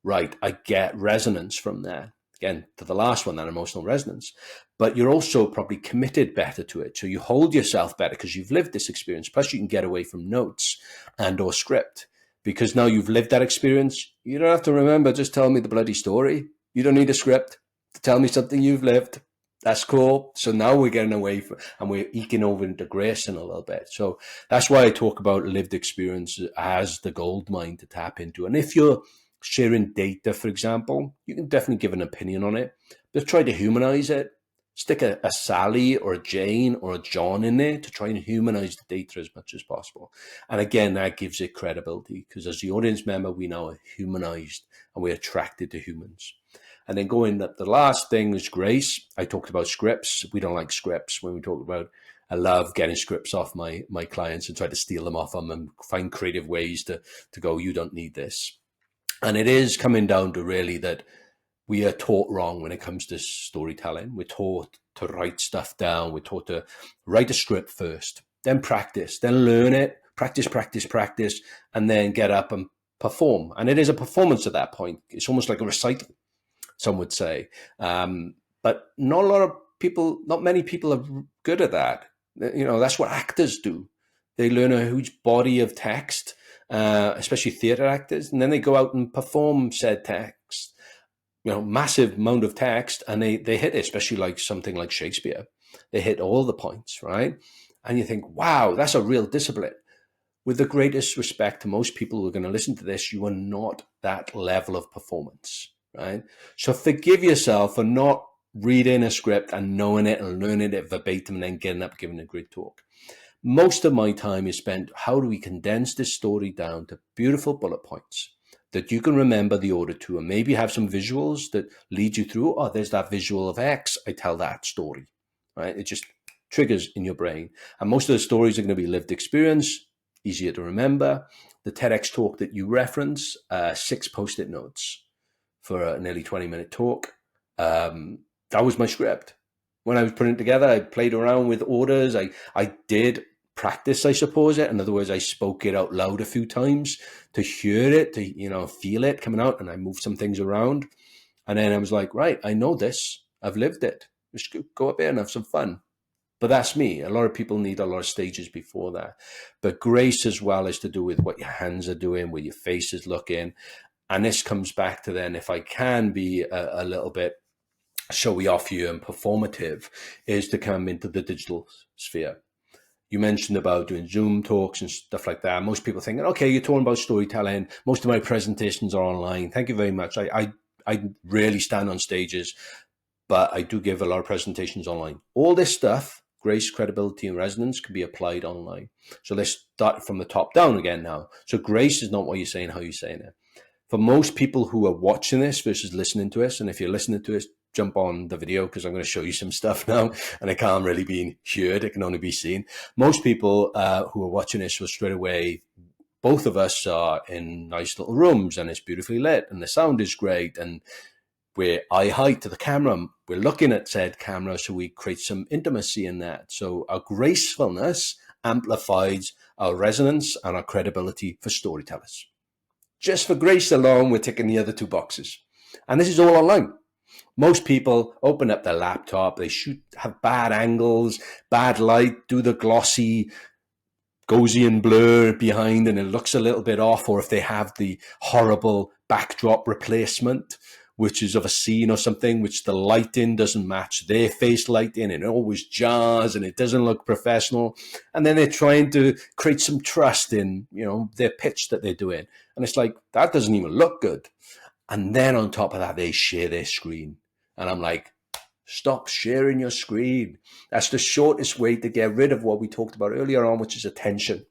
[SPEAKER 2] right, I get resonance from that. Again, to the last one, that emotional resonance. But you're also probably committed better to it. So you hold yourself better because you've lived this experience. Plus, you can get away from notes and or script, because now you've lived that experience. You don't have to remember, just tell me the bloody story. You don't need a script to tell me something you've lived. That's cool. So now we're getting away from, and we're eking over into grace in a little bit. So that's why I talk about lived experience as the gold mine to tap into. And if you're sharing data, for example, you can definitely give an opinion on it, but try to humanize it. Stick a Sally or a Jane or a John in there to try and humanize the data as much as possible. And again, that gives it credibility, because as the audience member, we now are humanized and we're attracted to humans. And then going up, the last thing is grace. I talked about scripts. We don't like scripts when we talk about, I love getting scripts off my clients and try to steal them off them and find creative ways to go, you don't need this. And it is coming down to really that we are taught wrong when it comes to storytelling. We're taught to write stuff down. We're taught to write a script first, then practice, then learn it, practice, and then get up and perform. And it is a performance at that point. It's almost like a recital, some would say. But not many people are good at that. That's what actors do. They learn a huge body of text, especially theater actors, and then they go out and perform said text, massive amount of text, and they hit it, especially like something like Shakespeare. They hit all the points, right? And you think, wow, that's a real discipline. With the greatest respect to most people who are going to listen to this, you are not that level of performance, right? So forgive yourself for not reading a script and knowing it and learning it verbatim and then getting up giving a great talk. Most of my time is spent, how do we condense this story down to beautiful bullet points that you can remember the order to, and maybe have some visuals that lead you through, oh, there's that visual of X, I tell that story, right? It just triggers in your brain. And most of the stories are going to be lived experience, easier to remember. The TEDx talk that you reference, 6 post-it notes for a nearly 20-minute talk. That was my script. When I was putting it together, I played around with orders. I did practice, I suppose it. In other words, I spoke it out loud a few times to hear it, to, feel it coming out, and I moved some things around. And then I was like, right, I know this. I've lived it. Just go up there and have some fun. But that's me. A lot of people need a lot of stages before that. But grace as well is to do with what your hands are doing, where your face is looking. And this comes back to then, if I can be a little bit showy off you and performative, is to come into the digital sphere. You mentioned about doing Zoom talks and stuff like that. Most people think, okay, you're talking about storytelling. Most of my presentations are online. Thank you very much. I rarely stand on stages, but I do give a lot of presentations online. All this stuff, grace, credibility, and resonance, can be applied online. So let's start from the top down again now. So grace is not what you're saying, how you're saying it. For most people who are watching this versus listening to us, and if you're listening to us, jump on the video because I'm going to show you some stuff now, and it can't really be heard, it can only be seen. Most people who are watching this will straight away, both of us are in nice little rooms and it's beautifully lit and the sound is great and we're eye height to the camera. We're looking at said camera, so we create some intimacy in that. So our gracefulness amplifies our resonance and our credibility for storytellers. Just for grace alone, we're ticking the other 2 boxes. And this is all online. Most people open up their laptop, they have bad angles, bad light, do the glossy Gaussian blur behind and it looks a little bit off, or if they have the horrible backdrop replacement, which is of a scene or something, which the lighting doesn't match their face lighting and it always jars and it doesn't look professional. And then they're trying to create some trust in, their pitch that they're doing. And it's like, that doesn't even look good. And then on top of that, they share their screen. And I'm like, stop sharing your screen. That's the shortest way to get rid of what we talked about earlier on, which is attention.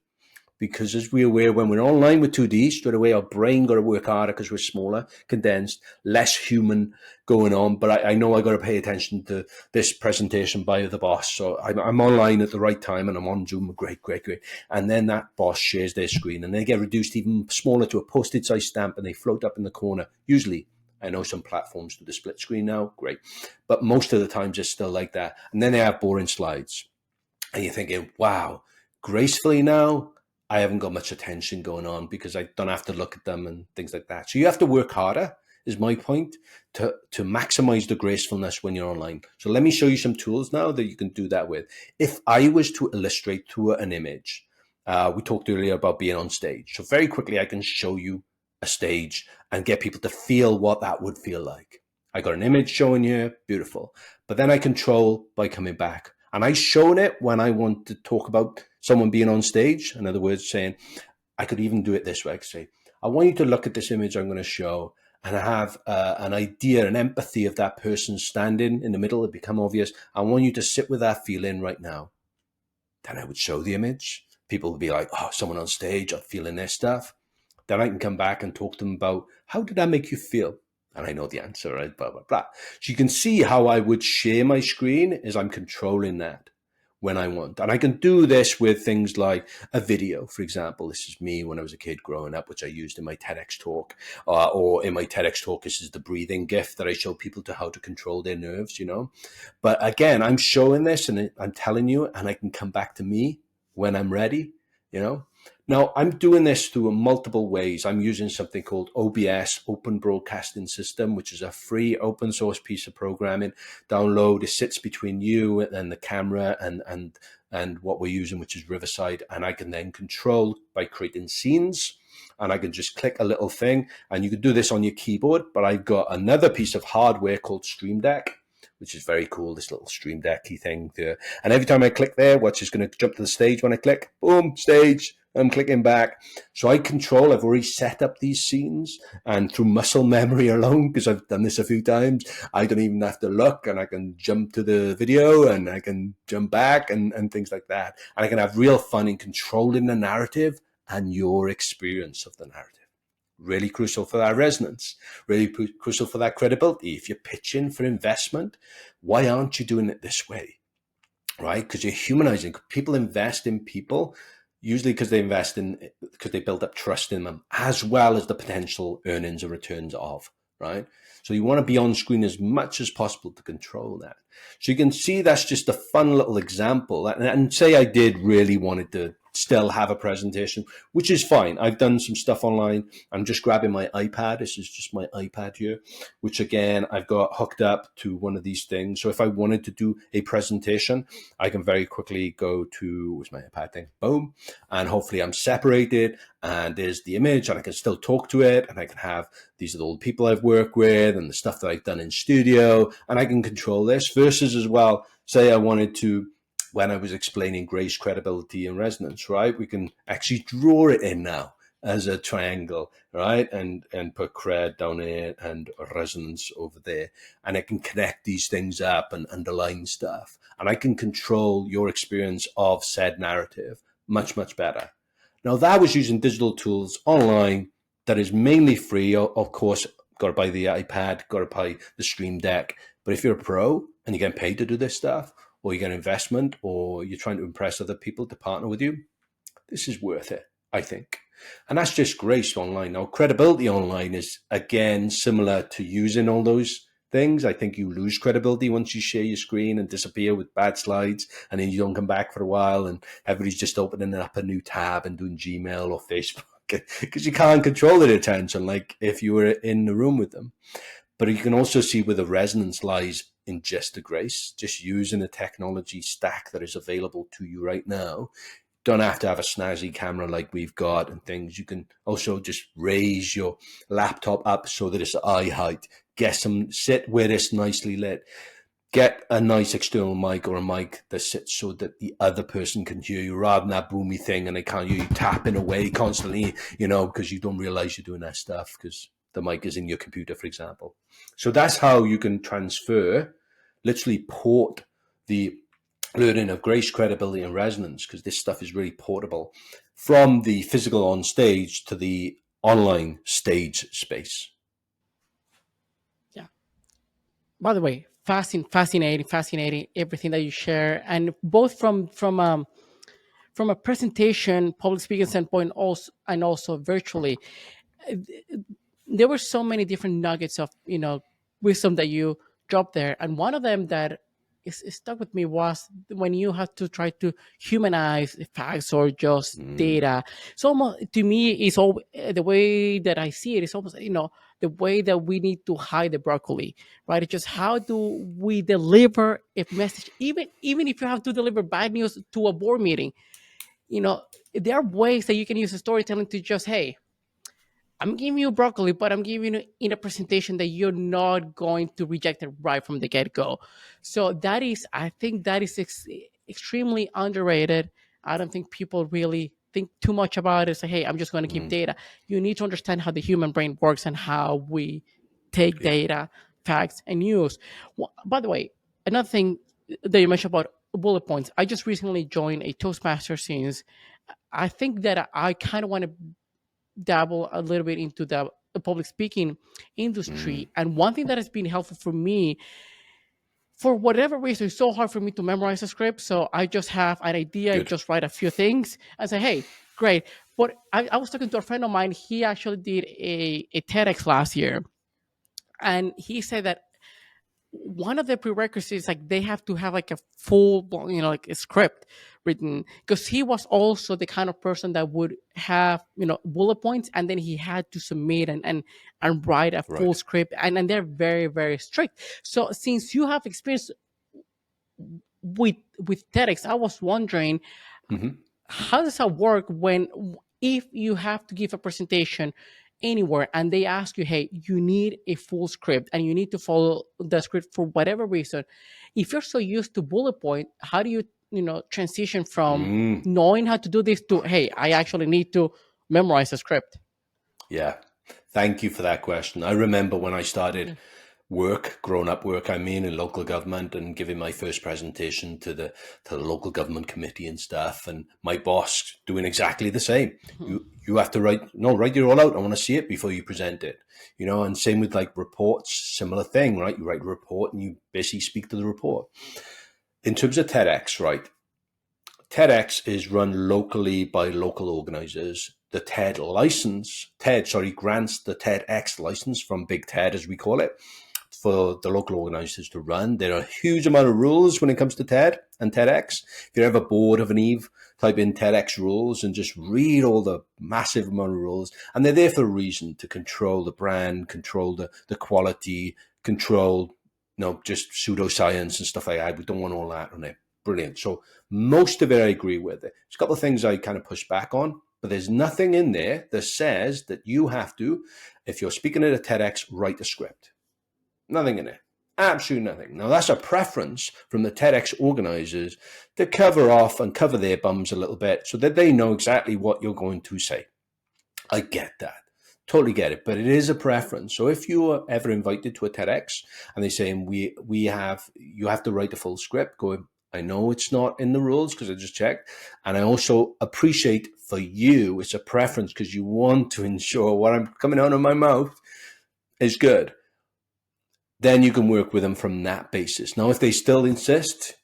[SPEAKER 2] Because as we're aware, when we're online with 2D, straight away our brain got to work harder because we're smaller, condensed, less human going on. But I know I got to pay attention to this presentation by the boss. So I'm online at the right time and I'm on Zoom. Great. And then that boss shares their screen and they get reduced even smaller to a postage size stamp and they float up in the corner. Usually, I know some platforms do the split screen now. Great. But most of the times it's still like that. And then they have boring slides. And you're thinking, wow, gracefully now, I haven't got much attention going on because I don't have to look at them and things like that. So you have to work harder, is my point, to maximize the gracefulness when you're online. So let me show you some tools now that you can do that with. If I was to illustrate through an image, we talked earlier about being on stage. So very quickly, I can show you a stage and get people to feel what that would feel like. I got an image showing you, beautiful. But then I control by coming back. And I shown it when I want to talk about someone being on stage. In other words, saying, I could even do it this way. I could say, I want you to look at this image I'm going to show and have an idea, an empathy of that person standing in the middle. It become obvious. I want you to sit with that feeling right now. Then I would show the image. People would be like, oh, someone on stage, I'm feeling this stuff. Then I can come back and talk to them about, how did that make you feel? And I know the answer, right? Blah, blah, blah. So you can see how I would share my screen is I'm controlling that. when I want. And I can do this with things like a video, for example. This is me when I was a kid growing up, which I used in my TEDx talk. Or in my TEDx talk, this is the breathing gift that I show people to how to control their nerves, you know. But again, I'm showing this and I'm telling you, and I can come back to me when I'm ready, you know. Now, I'm doing this through multiple ways. I'm using something called OBS, Open Broadcasting System, which is a free open source piece of programming. Download, it sits between you and the camera and what we're using, which is Riverside. And I can then control by creating scenes. And I can just click a little thing, and you can do this on your keyboard. But I've got another piece of hardware called Stream Deck, which is very cool, this little Stream Decky thing there. And every time I click there, watch is going to jump to the stage when I click. Boom, stage. I'm clicking back. So I've already set up these scenes, and through muscle memory alone, because I've done this a few times, I don't even have to look, and I can jump to the video and I can jump back and things like that. And I can have real fun in controlling the narrative and your experience of the narrative. Really crucial for that resonance, really crucial for that credibility. If you're pitching for investment, why aren't you doing it this way? Right? Because you're humanizing. People invest in people usually because they build up trust in them, as well as the potential earnings and returns of, right? So you want to be on screen as much as possible to control that. So you can see that's just a fun little example. And say I did really wanted to still have a presentation, which is fine. I've done some stuff online. I'm just grabbing my iPad. This is just my iPad here, which again, I've got hooked up to one of these things. So if I wanted to do a presentation, I can very quickly go to, where's my iPad thing? Boom. And hopefully I'm separated and there's the image and I can still talk to it. And I can have, these are all the people I've worked with and the stuff that I've done in studio, and I can control this versus as well. Say I wanted to, when I was explaining grace, credibility, and resonance, right? We can actually draw it in now as a triangle, right? And put cred down here and resonance over there. And I can connect these things up and underline stuff. And I can control your experience of said narrative much, much better. Now, that was using digital tools online that is mainly free. Of course, got to buy the iPad, got to buy the Stream Deck. But if you're a pro and you're getting paid to do this stuff, or you get investment, or you're trying to impress other people to partner with you, this is worth it, I think. And that's just grace online. Now, credibility online is, again, similar to using all those things. I think you lose credibility once you share your screen and disappear with bad slides, and then you don't come back for a while, and everybody's just opening up a new tab and doing Gmail or Facebook because you can't control their attention like if you were in the room with them. But you can also see where the resonance lies in just the grace, just using the technology stack that is available to you right now. Don't have to have a snazzy camera like we've got and things. You can also just raise your laptop up so that it's eye height. Sit where it's nicely lit. Get a nice external mic or a mic that sits so that the other person can hear you rather than that boomy thing and they can't hear you tapping away constantly, because you don't realize you're doing that stuff because the mic is in your computer, for example. So that's how you can literally port the learning of grace, credibility, and resonance, because this stuff is really portable from the physical on stage to the online stage space.
[SPEAKER 1] Yeah. By the way, fascinating everything that you share, and both from a presentation, public speaking standpoint, also and also virtually, there were so many different nuggets of wisdom that you dropped there, and one of them that is stuck with me was when you had to try to humanize the facts or just data. So almost to me, it's all the way that I see it. It's almost the way that we need to hide the broccoli, right? It's just how do we deliver a message, even if you have to deliver bad news to a board meeting. There are ways that you can use storytelling to just, hey, I'm giving you broccoli, but I'm giving you in a presentation that you're not going to reject it right from the get go. So I think that is extremely underrated. I don't think people really think too much about it. Say, hey, I'm just going to give data. You need to understand how the human brain works and how we take
[SPEAKER 2] Yeah.
[SPEAKER 1] data, facts, and news. By the way, another thing that you mentioned about bullet points, I just recently joined a Toastmaster scenes. I think that I kind of want to dabble a little bit into the public speaking industry. And one thing that has been helpful for me for whatever reason, it's so hard for me to memorize a script. So I just have an idea and
[SPEAKER 2] Good.
[SPEAKER 1] just write a few things and say, hey, great. But I was talking to a friend of mine. He actually did a TEDx last year. And he said that one of the prerequisites, like they have to have like a full, like a script written, because he was also the kind of person that would have, bullet points, and then he had to submit and write a full
[SPEAKER 2] Right.
[SPEAKER 1] script, and they're very, very strict. So since you have experience with TEDx, I was wondering,
[SPEAKER 2] Hmm.
[SPEAKER 1] how does that work when, if you have to give a presentation anywhere and they ask you, hey, you need a full script and you need to follow the script for whatever reason, if you're so used to bullet point, how do you, transition from
[SPEAKER 2] Mm.
[SPEAKER 1] knowing how to do this to, hey, I actually need to memorize a script?
[SPEAKER 2] Yeah. Thank you for that question. I remember when I started
[SPEAKER 1] Yeah.
[SPEAKER 2] work, grown up work, I mean, in local government, and giving my first presentation to the local government committee and stuff, and my boss doing exactly the same. You have to write it all out. I want to see it before you present it. And same with like reports, similar thing, right? You write a report and you basically speak to the report. In terms of TEDx, right? TEDx is run locally by local organizers. The TED grants the TEDx license from Big TED, as we call it, for the local organizers to run. There are a huge amount of rules when it comes to TED and TEDx. If you're ever bored of an Eve, type in TEDx rules and just read all the massive amount of rules. And they're there for a reason, to control the brand, control the quality, control, just pseudoscience and stuff like that. We don't want all that on it. Brilliant. So most of it I agree with. There's a couple of things I kind of push back on, but there's nothing in there that says that you have to, if you're speaking at a TEDx, write a script. Nothing in it. Absolutely nothing. Now, that's a preference from the TEDx organizers to cover off and cover their bums a little bit so that they know exactly what you're going to say. I get that. Totally get it. But it is a preference. So if you are ever invited to a TEDx and they say, you have to write a full script, go, I know it's not in the rules because I just checked. And I also appreciate for you, it's a preference because you want to ensure what I'm coming out of my mouth is good. Then you can work with them from that basis. Now, if they still insist,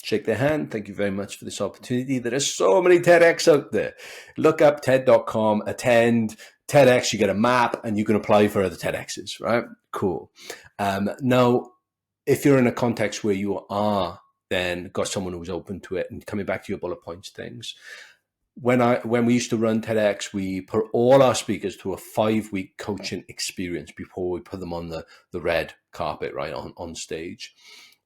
[SPEAKER 2] shake their hand. Thank you very much for this opportunity. There are so many TEDx out there. Look up TED.com, attend TEDx, you get a map and you can apply for other TEDx's, right? Cool. Now, if you're in a context where you are then got someone who's open to it, and coming back to your bullet points things, when we used to run TEDx, we put all our speakers through a 5-week coaching experience before we put them on the red carpet, right, on stage.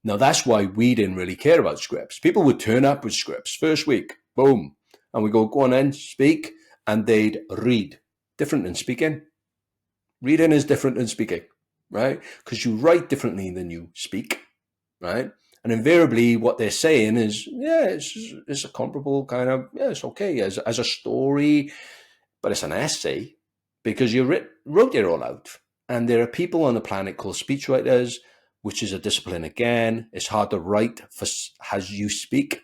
[SPEAKER 2] Now, that's why we didn't really care about scripts. People would turn up with scripts first week, boom, and we go on then, speak, and they'd read. Different than speaking. Reading is different than speaking, right? Because you write differently than you speak, right? And invariably, what they're saying is, yeah, it's a comparable kind of, yeah, it's okay as a story, but it's an essay because you wrote it all out. And there are people on the planet called speechwriters, which is a discipline again. It's hard to write as you speak.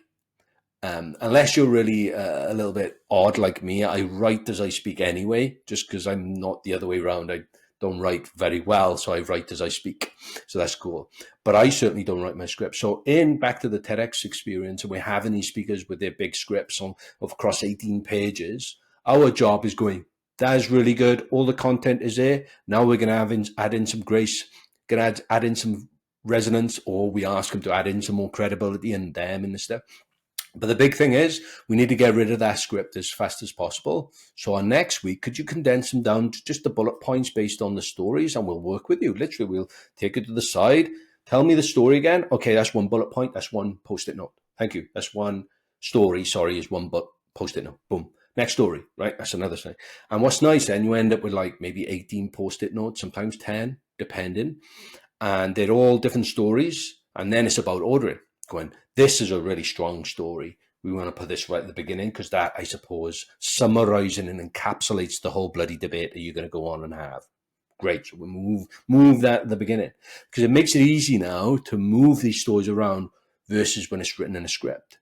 [SPEAKER 2] Unless you're really a little bit odd like me, I write as I speak anyway, just because I'm not the other way around. I don't write very well, so I write as I speak. So that's cool. But I certainly don't write my script. So back to the TEDx experience, and we're having these speakers with their big scripts of across 18 pages. Our job is going, that is really good. All the content is there. Now we're going to add in some grace, going to add in some resonance, or we ask them to add in some more credibility and them and the stuff. But the big thing is we need to get rid of that script as fast as possible. So on next week, could you condense them down to just the bullet points based on the stories, and we'll work with you. Literally, we'll take it to the side. Tell me the story again. Okay, that's one bullet point. That's one post-it note. Thank you. That's one story. Sorry, is one post-it note. Boom. Next story, right? That's another thing. And what's nice then, you end up with like maybe 18 post-it notes, sometimes 10, depending. And they're all different stories. And then it's about ordering. Going, this is a really strong story. We want to put this right at the beginning because that, I suppose, summarizing and encapsulates the whole bloody debate that you're going to go on and have. Great. So we move that at the beginning because it makes it easy now to move these stories around versus when it's written in a script.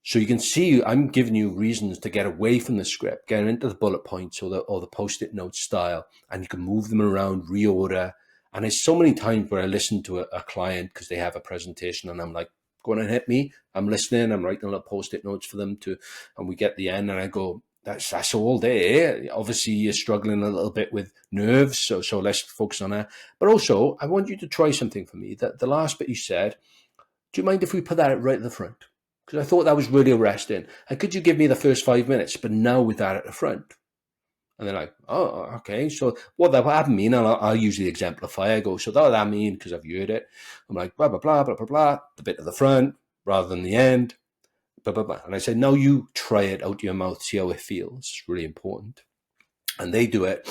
[SPEAKER 2] So you can see I'm giving you reasons to get away from the script, get into the bullet points or the post-it note style, and you can move them around, reorder, And there's so many times where I listen to a client because they have a presentation and I'm like, go on and hit me. I'm listening. I'm writing little post-it notes for them to, and we get the end and I go, that's all there. Obviously, you're struggling a little bit with nerves, so let's focus on that. But also, I want you to try something for me. That the last bit you said, do you mind if we put that right at the front? Because I thought that was really arresting. And could you give me the first 5 minutes, but now with that at the front? And they're like, oh, okay. So what that mean? And I'll usually exemplify. I go, so that mean, because I've heard it. I'm like, blah, blah, blah, blah, blah, blah. The bit at the front rather than the end. Blah, blah, blah. And I say, now you try it out your mouth, see how it feels. It's really important. And they do it.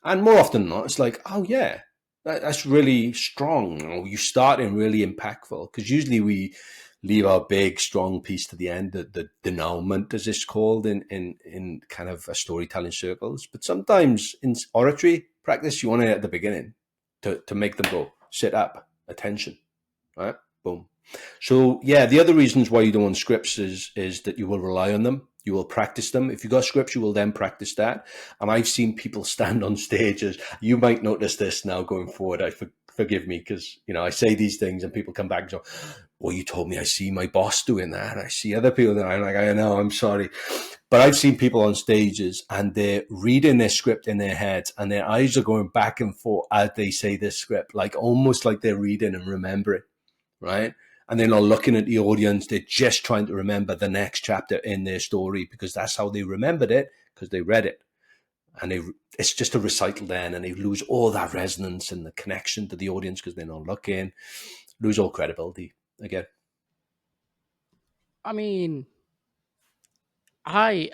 [SPEAKER 2] And more often than not, it's like, oh, yeah, that's really strong. You start in really impactful. Because usually we leave our big, strong piece to the end, the denouement, as it's called in kind of a storytelling circles. But sometimes in oratory practice, you want it at the beginning to make them go, sit up, attention, right? Boom. So yeah, the other reasons why you don't want scripts is that you will rely on them. You will practice them. If you got scripts, you will then practice that. And I've seen people stand on stages. You might notice this now going forward. Forgive me because I say these things and people come back and go, well, you told me. I see my boss doing that. I see other people that I'm like, I know, I'm sorry. But I've seen people on stages and they're reading their script in their heads and their eyes are going back and forth as they say this script, like almost like they're reading and remembering, right? And they're not looking at the audience. They're just trying to remember the next chapter in their story because that's how they remembered it because they read it. And it's just a recital then, and they lose all that resonance and the connection to the audience because they're not looking, lose all credibility again.
[SPEAKER 1] I mean, I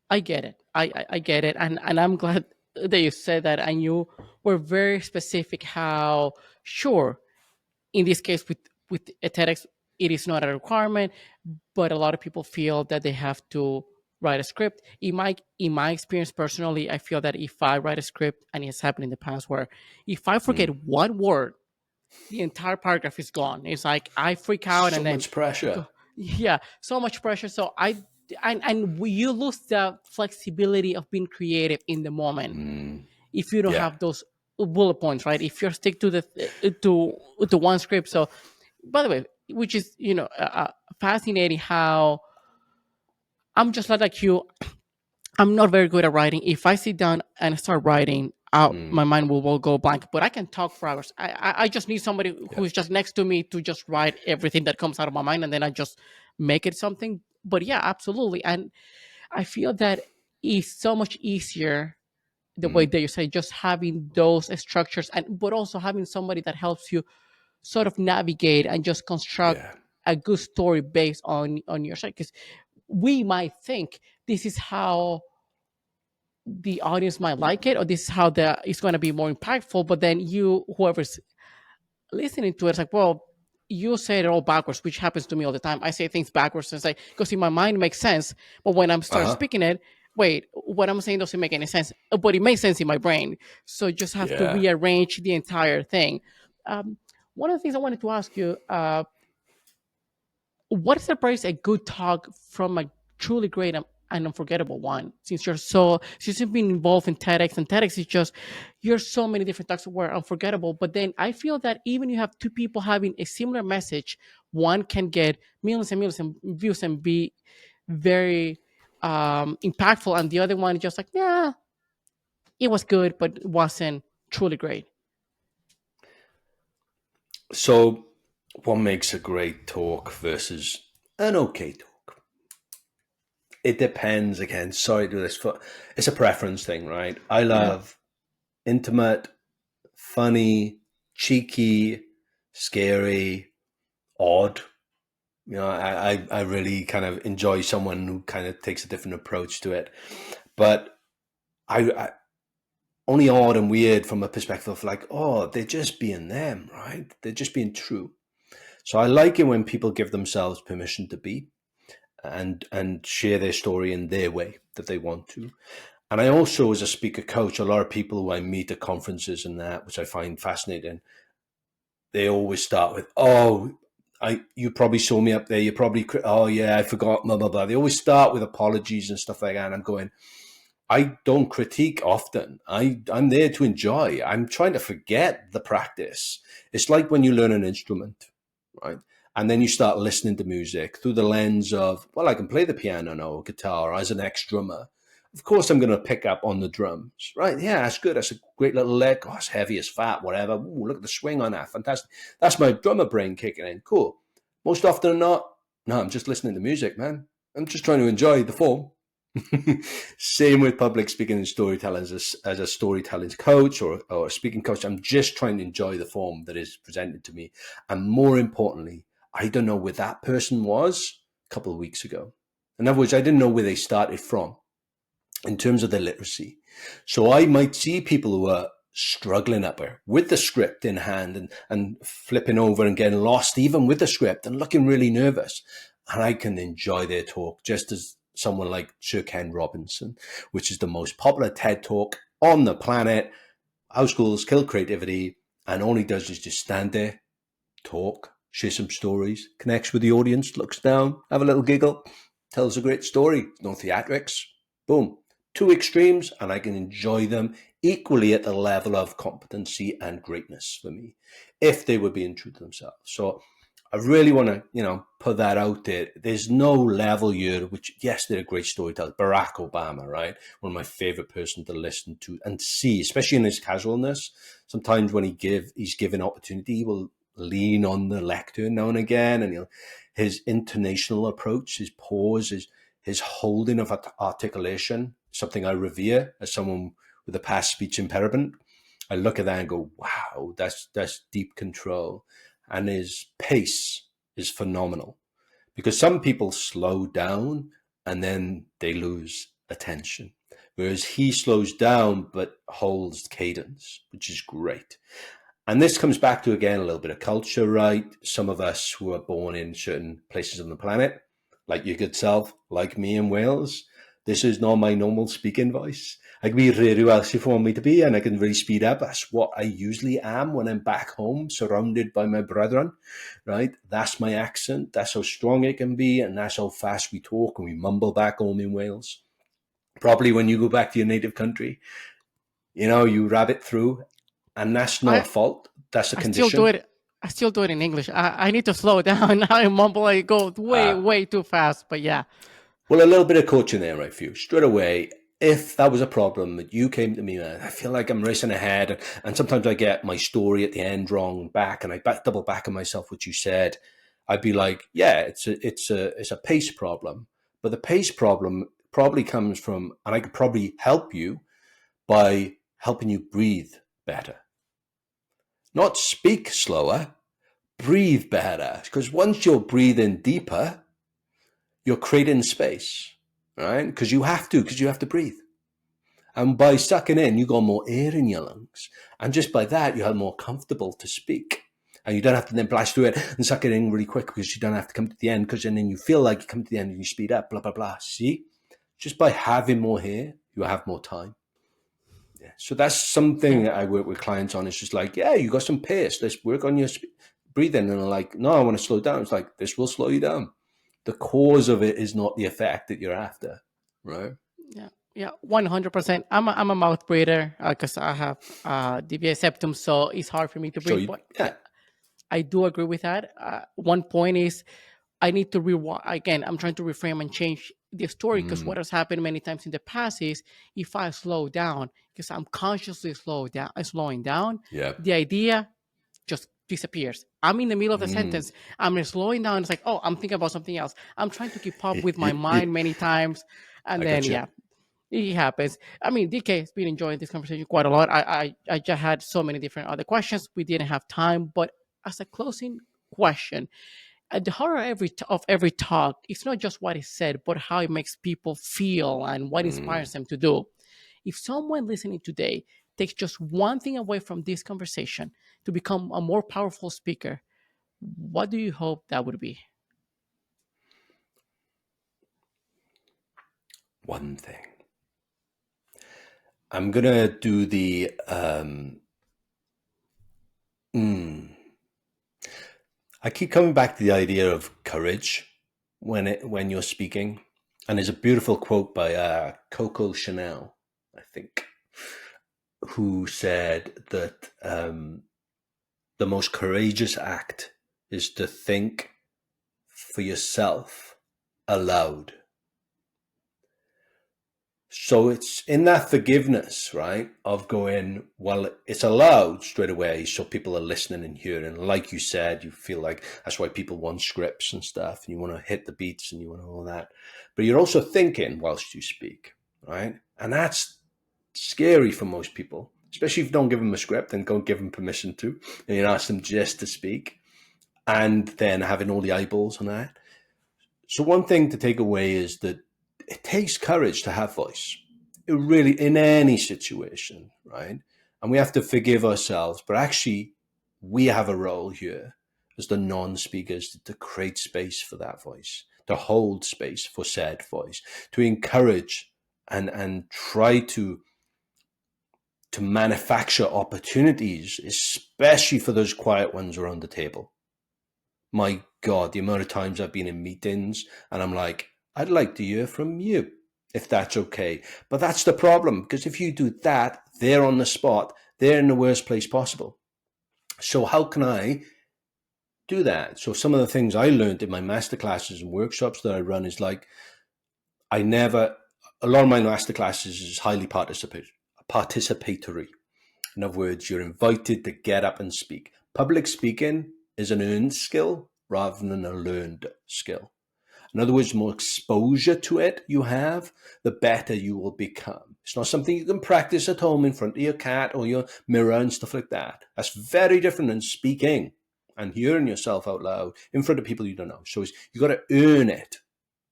[SPEAKER 1] I get it. I get it, and I'm glad that you said that, and you were very specific. How sure in this case with a TEDx, it is not a requirement, but a lot of people feel that they have to write a script. In my experience personally, I feel that if I write a script, and it's happened in the past, where if I forget
[SPEAKER 2] Mm.
[SPEAKER 1] one word, the entire paragraph is gone. It's like I freak out,
[SPEAKER 2] So
[SPEAKER 1] and then
[SPEAKER 2] much pressure.
[SPEAKER 1] yeah, so much pressure. So you lose the flexibility of being creative in the moment
[SPEAKER 2] Mm.
[SPEAKER 1] if you don't
[SPEAKER 2] Yeah.
[SPEAKER 1] have those bullet points, right? If you're stick to the to one script. So by the way, which is fascinating how I'm just like you. I'm not very good at writing. If I sit down and start writing out,
[SPEAKER 2] Mm.
[SPEAKER 1] my mind will go blank. But I can talk for hours. I just need somebody
[SPEAKER 2] Yeah.
[SPEAKER 1] who's just next to me to just write everything that comes out of my mind, and then I just make it something. But yeah, absolutely. And I feel that it's so much easier the way
[SPEAKER 2] Mm.
[SPEAKER 1] that you say, just having those structures, and but also having somebody that helps you sort of navigate and just construct
[SPEAKER 2] Yeah.
[SPEAKER 1] a good story based on your side. Because we might think this is how the audience might like it, or this is how it's going to be more impactful, but then whoever's listening to it, it's like, well, you say it all backwards, which happens to me all the time. I say things backwards, and it's like, because in my mind it makes sense, but when I'm start
[SPEAKER 2] Uh-huh.
[SPEAKER 1] speaking it, wait, what I'm saying doesn't make any sense, but it makes sense in my brain. So you just have to
[SPEAKER 2] Yeah.
[SPEAKER 1] rearrange the entire thing. um, One of the things I wanted to ask you, what separates a good talk from a truly great and unforgettable one? Since you've been involved in TEDx, and TEDx is just, you're so many different talks that were unforgettable. But then I feel that even you have two people having a similar message, one can get millions and millions of views and be very impactful, and the other one just like, yeah, it was good, but it wasn't truly great.
[SPEAKER 2] So, what makes a great talk versus an okay talk? It depends again. Sorry to do this, but it's a preference thing, right? I
[SPEAKER 1] Yeah.
[SPEAKER 2] love intimate, funny, cheeky, scary, odd. I really kind of enjoy someone who kind of takes a different approach to it. But I only odd and weird from a perspective of like, oh, they're just being them, right? They're just being true. So I like it when people give themselves permission to be and share their story in their way that they want to. And I also, as a speaker coach, a lot of people who I meet at conferences and that, which I find fascinating, they always start with, "Oh, you probably saw me up there. You probably, oh yeah, I forgot, blah blah blah." They always start with apologies and stuff like that. And I'm going, I don't critique often. I'm there to enjoy. I'm trying to forget the practice. It's like when you learn an instrument, right? And then you start listening to music through the lens of, well, I can play the piano now, or guitar, as an ex-drummer. Of course, I'm going to pick up on the drums, right? Yeah, that's good. That's a great little lick. Oh, it's heavy, it's fat, whatever. Ooh, look at the swing on that. Fantastic. That's my drummer brain kicking in. Cool. Most often than not, no, I'm just listening to music, man. I'm just trying to enjoy the form. Same with public speaking and storytelling. As a storytelling coach or a speaking coach, I'm just trying to enjoy the form that is presented to me. And more importantly, I don't know where that person was a couple of weeks ago. In other words, I didn't know where they started from in terms of their literacy. So I might see people who are struggling up there with the script in hand and flipping over and getting lost even with the script and looking really nervous. And I can enjoy their talk just as someone like Sir Ken Robinson, which is the most popular TED talk on the planet. How schools kill creativity, and all he does is just stand there, talk, share some stories, connects with the audience, looks down, have a little giggle, tells a great story. No theatrics. Boom. Two extremes, and I can enjoy them equally at the level of competency and greatness for me, if they were being true to themselves. So I really want to, put that out there. There's no level here, which, yes, they're a great storyteller. Barack Obama, right? One of my favorite person to listen to and see, especially in his casualness. Sometimes when he's given opportunity, he will lean on the lectern now and again. And his intonational approach, his pause, his holding of articulation, something I revere as someone with a past speech impairment. I look at that and go, wow, that's deep control. And his pace is phenomenal, because some people slow down and then they lose attention, whereas he slows down but holds cadence, which is great. And this comes back to, again, a little bit of culture, right? Some of us who are born in certain places on the planet, like your good self, like me in Wales, this is not my normal speaking voice. I can be really Welsh if you want me to be, and I can really speed up. That's what I usually am when I'm back home, surrounded by my brethren, right? That's my accent. That's how strong it can be, and that's how fast we talk and we mumble back home in Wales. Probably when you go back to your native country, you rabbit through, and that's not a
[SPEAKER 1] I
[SPEAKER 2] fault. That's a
[SPEAKER 1] I still do
[SPEAKER 2] condition.
[SPEAKER 1] it. I still do it in English. I need to slow down. I mumble. I go way,
[SPEAKER 2] Uh,
[SPEAKER 1] way too fast. But yeah,
[SPEAKER 2] Well, a little bit of coaching there, right, for you. Straight away, if that was a problem that you came to me, I feel like I'm racing ahead, and sometimes I get my story at the end wrong back, and I double back on myself, what you said. I'd be like, yeah, it's a pace problem, but the pace problem probably comes from, and I could probably help you by helping you breathe better, not speak slower, breathe better, because once you're breathing deeper, you're creating space, right? Because you have to breathe. And by sucking in, you got more air in your lungs. And just by that, you're more comfortable to speak. And you don't have to then blast through it and suck it in really quick, because you don't have to come to the end, because then you feel like you come to the end and you speed up, blah, blah, blah. See? Just by having more hair, you have more time. Yeah. So that's something
[SPEAKER 1] yeah,
[SPEAKER 2] that I work with clients on. It's just like, yeah, you got some pace. Let's work on your breathing. And they're like, no, I want to slow down. It's like, this will slow you down. The cause of it is not the effect that you're after, right?
[SPEAKER 1] yeah, yeah. 100%. I'm a mouth breather because I have DBA septum, so it's hard for me to
[SPEAKER 2] So
[SPEAKER 1] breathe.
[SPEAKER 2] you,
[SPEAKER 1] But yeah,
[SPEAKER 2] yeah.
[SPEAKER 1] I do agree with that. One point is I need to rewind again. I'm trying to reframe and change the story, because
[SPEAKER 2] Mm,
[SPEAKER 1] what has happened many times in the past is if I slow down, because I'm consciously slowing down,
[SPEAKER 2] yeah.
[SPEAKER 1] the idea just disappears. I'm in the middle of the
[SPEAKER 2] Mm,
[SPEAKER 1] sentence. I'm slowing down. It's like, oh, I'm thinking about something else. I'm trying to keep up with my mind many times, and
[SPEAKER 2] I
[SPEAKER 1] then
[SPEAKER 2] got
[SPEAKER 1] yeah,
[SPEAKER 2] you.
[SPEAKER 1] it happens. I mean, DK has been enjoying this conversation quite a lot. I just had so many different other questions. We didn't have time, but as a closing question, at the heart of every talk, it's not just what is said, but how it makes people feel and what
[SPEAKER 2] Mm,
[SPEAKER 1] inspires them to do. If someone listening today takes just one thing away from this conversation to become a more powerful speaker, what do you hope that would be?
[SPEAKER 2] one thing. I'm gonna do the. Mm, I keep coming back to the idea of courage when you're speaking, and there's a beautiful quote by Coco Chanel. think, who said that the most courageous act is to think for yourself aloud. So it's in that forgiveness, right, of going, well, it's allowed straight away so people are listening and hearing. Like you said, you feel like that's why people want scripts and stuff, and you want to hit the beats and you want all that. But you're also thinking whilst you speak, right? And that's scary for most people, especially if you don't give them a script and don't give them permission to, and you ask them just to speak, and then having all the eyeballs on that. So one thing to take away is that it takes courage to have voice. It really, in any situation, right? And we have to forgive ourselves, but actually, we have a role here as the non-speakers to create space for that voice, to hold space for said voice, to encourage and try to manufacture opportunities, especially for those quiet ones around the table. My God, the amount of times I've been in meetings and I'm like, I'd like to hear from you, if that's okay. But that's the problem, because if you do that, they're on the spot, they're in the worst place possible. So how can I do that? So some of the things I learned in my masterclasses and workshops that I run is like, a lot of my masterclasses is highly participatory. In other words, you're invited to get up and speak. Public speaking is an earned skill rather than a learned skill. In other words, the more exposure to it you have, the better you will become. It's not something you can practice at home in front of your cat or your mirror and stuff like that. That's very different than speaking and hearing yourself out loud in front of people you don't know. So you got to earn it,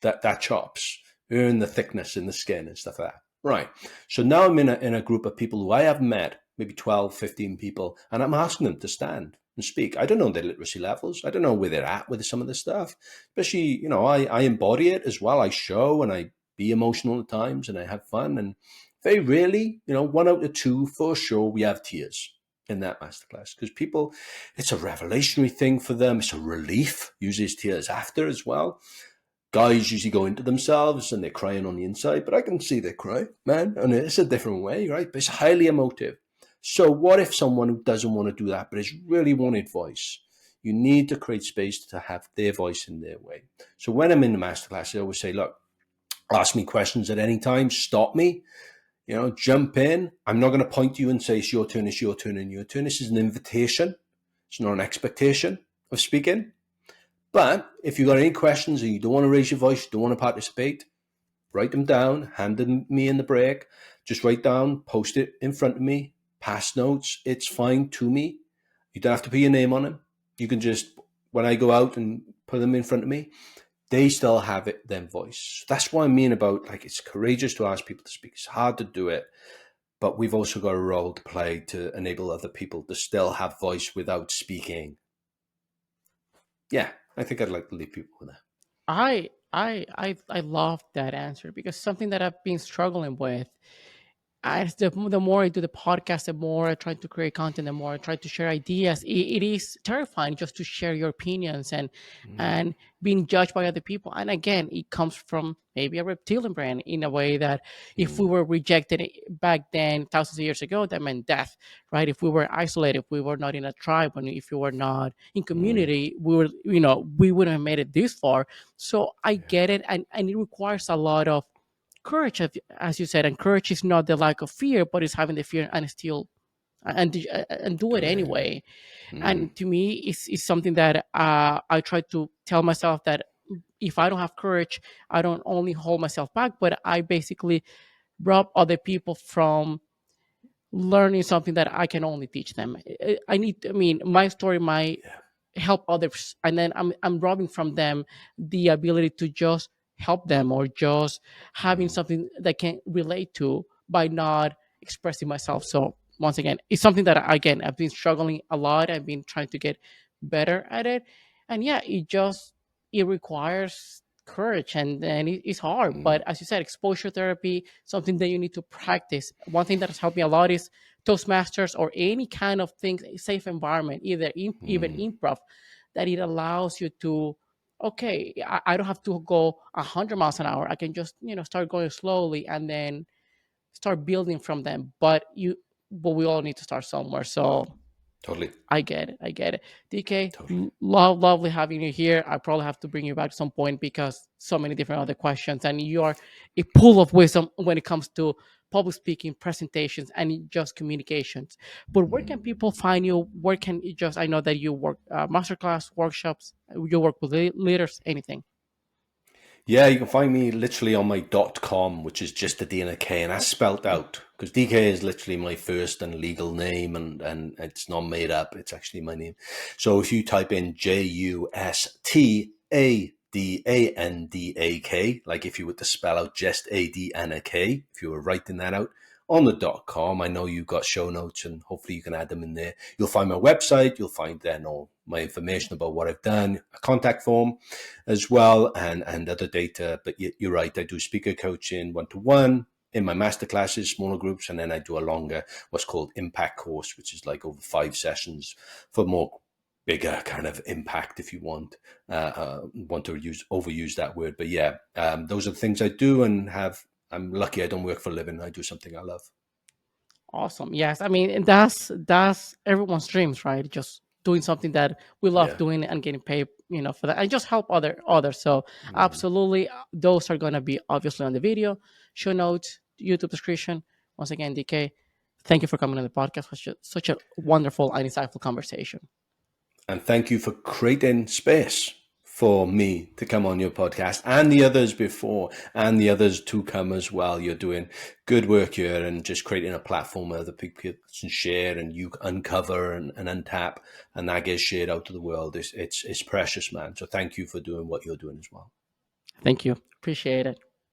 [SPEAKER 2] that chops, earn the thickness in the skin and stuff like that. Right. So now I'm in a group of people who I haven't met, maybe 12, 15 people, and I'm asking them to stand and speak. I don't know their literacy levels. I don't know where they're at with some of this stuff. Especially, I embody it as well. I show and I be emotional at times and I have fun. And very rarely, one out of two for sure, we have tears in that masterclass because people, it's a revelationary thing for them. It's a relief. Usually it's tears after as well. Guys usually go into themselves and they're crying on the inside, but I can see they cry, man. And it's a different way, right? But it's highly emotive. So what if someone who doesn't want to do that, but is really wanted voice? You need to create space to have their voice in their way. So when I'm in the masterclass, I always say, look, ask me questions at any time, stop me, jump in. I'm not going to point to you and say, it's your turn, it's your turn, and your turn. This is an invitation. It's not an expectation of speaking. But if you've got any questions and you don't want to raise your voice, you don't want to participate, write them down, hand them me in the break. Just write down, post it in front of me, pass notes. It's fine to me. You don't have to put your name on them. You can just, when I go out and put them in front of me, they still have it, their voice. That's what I mean about, like, it's courageous to ask people to speak. It's hard to do it, but we've also got a role to play to enable other people to still have voice without speaking. Yeah, I think I'd like to leave people with that.
[SPEAKER 1] I love that answer because something that I've been struggling with. The more I do the podcast, the more I try to create content, the more I try to share ideas. It is terrifying just to share your opinions and being judged by other people. And again, it comes from maybe a reptilian brain in a way that if we were rejected back then, thousands of years ago, that meant death, right? If we were isolated, if we were not in a tribe, and if we were not in community, we wouldn't have made it this far. So I get it, and it requires a lot of courage, as you said, and courage is not the lack of fear, but it's having the fear and still and do it
[SPEAKER 2] Do it.
[SPEAKER 1] anyway. And to me, it's something that I try to tell myself that if I don't have courage, I don't only hold myself back, but I basically rob other people from learning something that I can only teach them. I mean, my story might
[SPEAKER 2] Yeah.
[SPEAKER 1] help others, and then I'm robbing from them the ability to just help them or just having something that can relate to by not expressing myself. So once again, it's something that again I've been struggling a lot. I've been trying to get better at it, and yeah, it requires courage, and it's hard. But as you said, exposure therapy, something that you need to practice. One thing that has helped me a lot is Toastmasters or any kind of thing, safe environment, even improv, that it allows you to, okay, I don't have to go 100 miles an hour. I can just, start going slowly and then start building from them. But we all need to start somewhere. So
[SPEAKER 2] Totally.
[SPEAKER 1] I get it. I get it. DK,
[SPEAKER 2] Totally.
[SPEAKER 1] lovely having you here. I probably have to bring you back at some point because so many different other questions, and you are a pool of wisdom when it comes to public speaking, presentations, and just communications. But where can people find you? Where can you just? I know that you work masterclass, workshops. You work with leaders. Anything.
[SPEAKER 2] Yeah, you can find me literally on my .com, which is just a D and a K, and that's spelt out because DK is literally my first and legal name, and it's not made up. It's actually my name. So if you type in JUSTADANDAK, like if you were to spell out just AD and a K, if you were writing that out on the .com, I know you've got show notes, and hopefully you can add them in there. You'll find my website. You'll find then all my information about what I've done, a contact form as well, and other data. But you're right, I do speaker coaching one-to-one in my masterclasses, smaller groups, and then I do a longer, what's called impact course, which is like over 5 sessions for more bigger kind of impact, if you want to overuse that word. But yeah, those are the things I do and have. I'm lucky I don't work for a living. I do something I love.
[SPEAKER 1] Awesome. Yes. I mean, and that's everyone's dreams, right? Just doing something that we love
[SPEAKER 2] Yeah.
[SPEAKER 1] doing and getting paid, for that, and just help others. So
[SPEAKER 2] Mm.
[SPEAKER 1] absolutely, those are gonna be obviously on the video, show notes, YouTube description. Once again, DK, thank you for coming on the podcast. Such a wonderful and insightful conversation.
[SPEAKER 2] And thank you for creating space for me to come on your podcast and the others before and the others to come as well. You're doing good work here and just creating a platform where the people can share and you uncover and untap, and that gets shared out to the world. It's precious, man. So thank you for doing what you're doing as well.
[SPEAKER 1] Thank you. Appreciate it.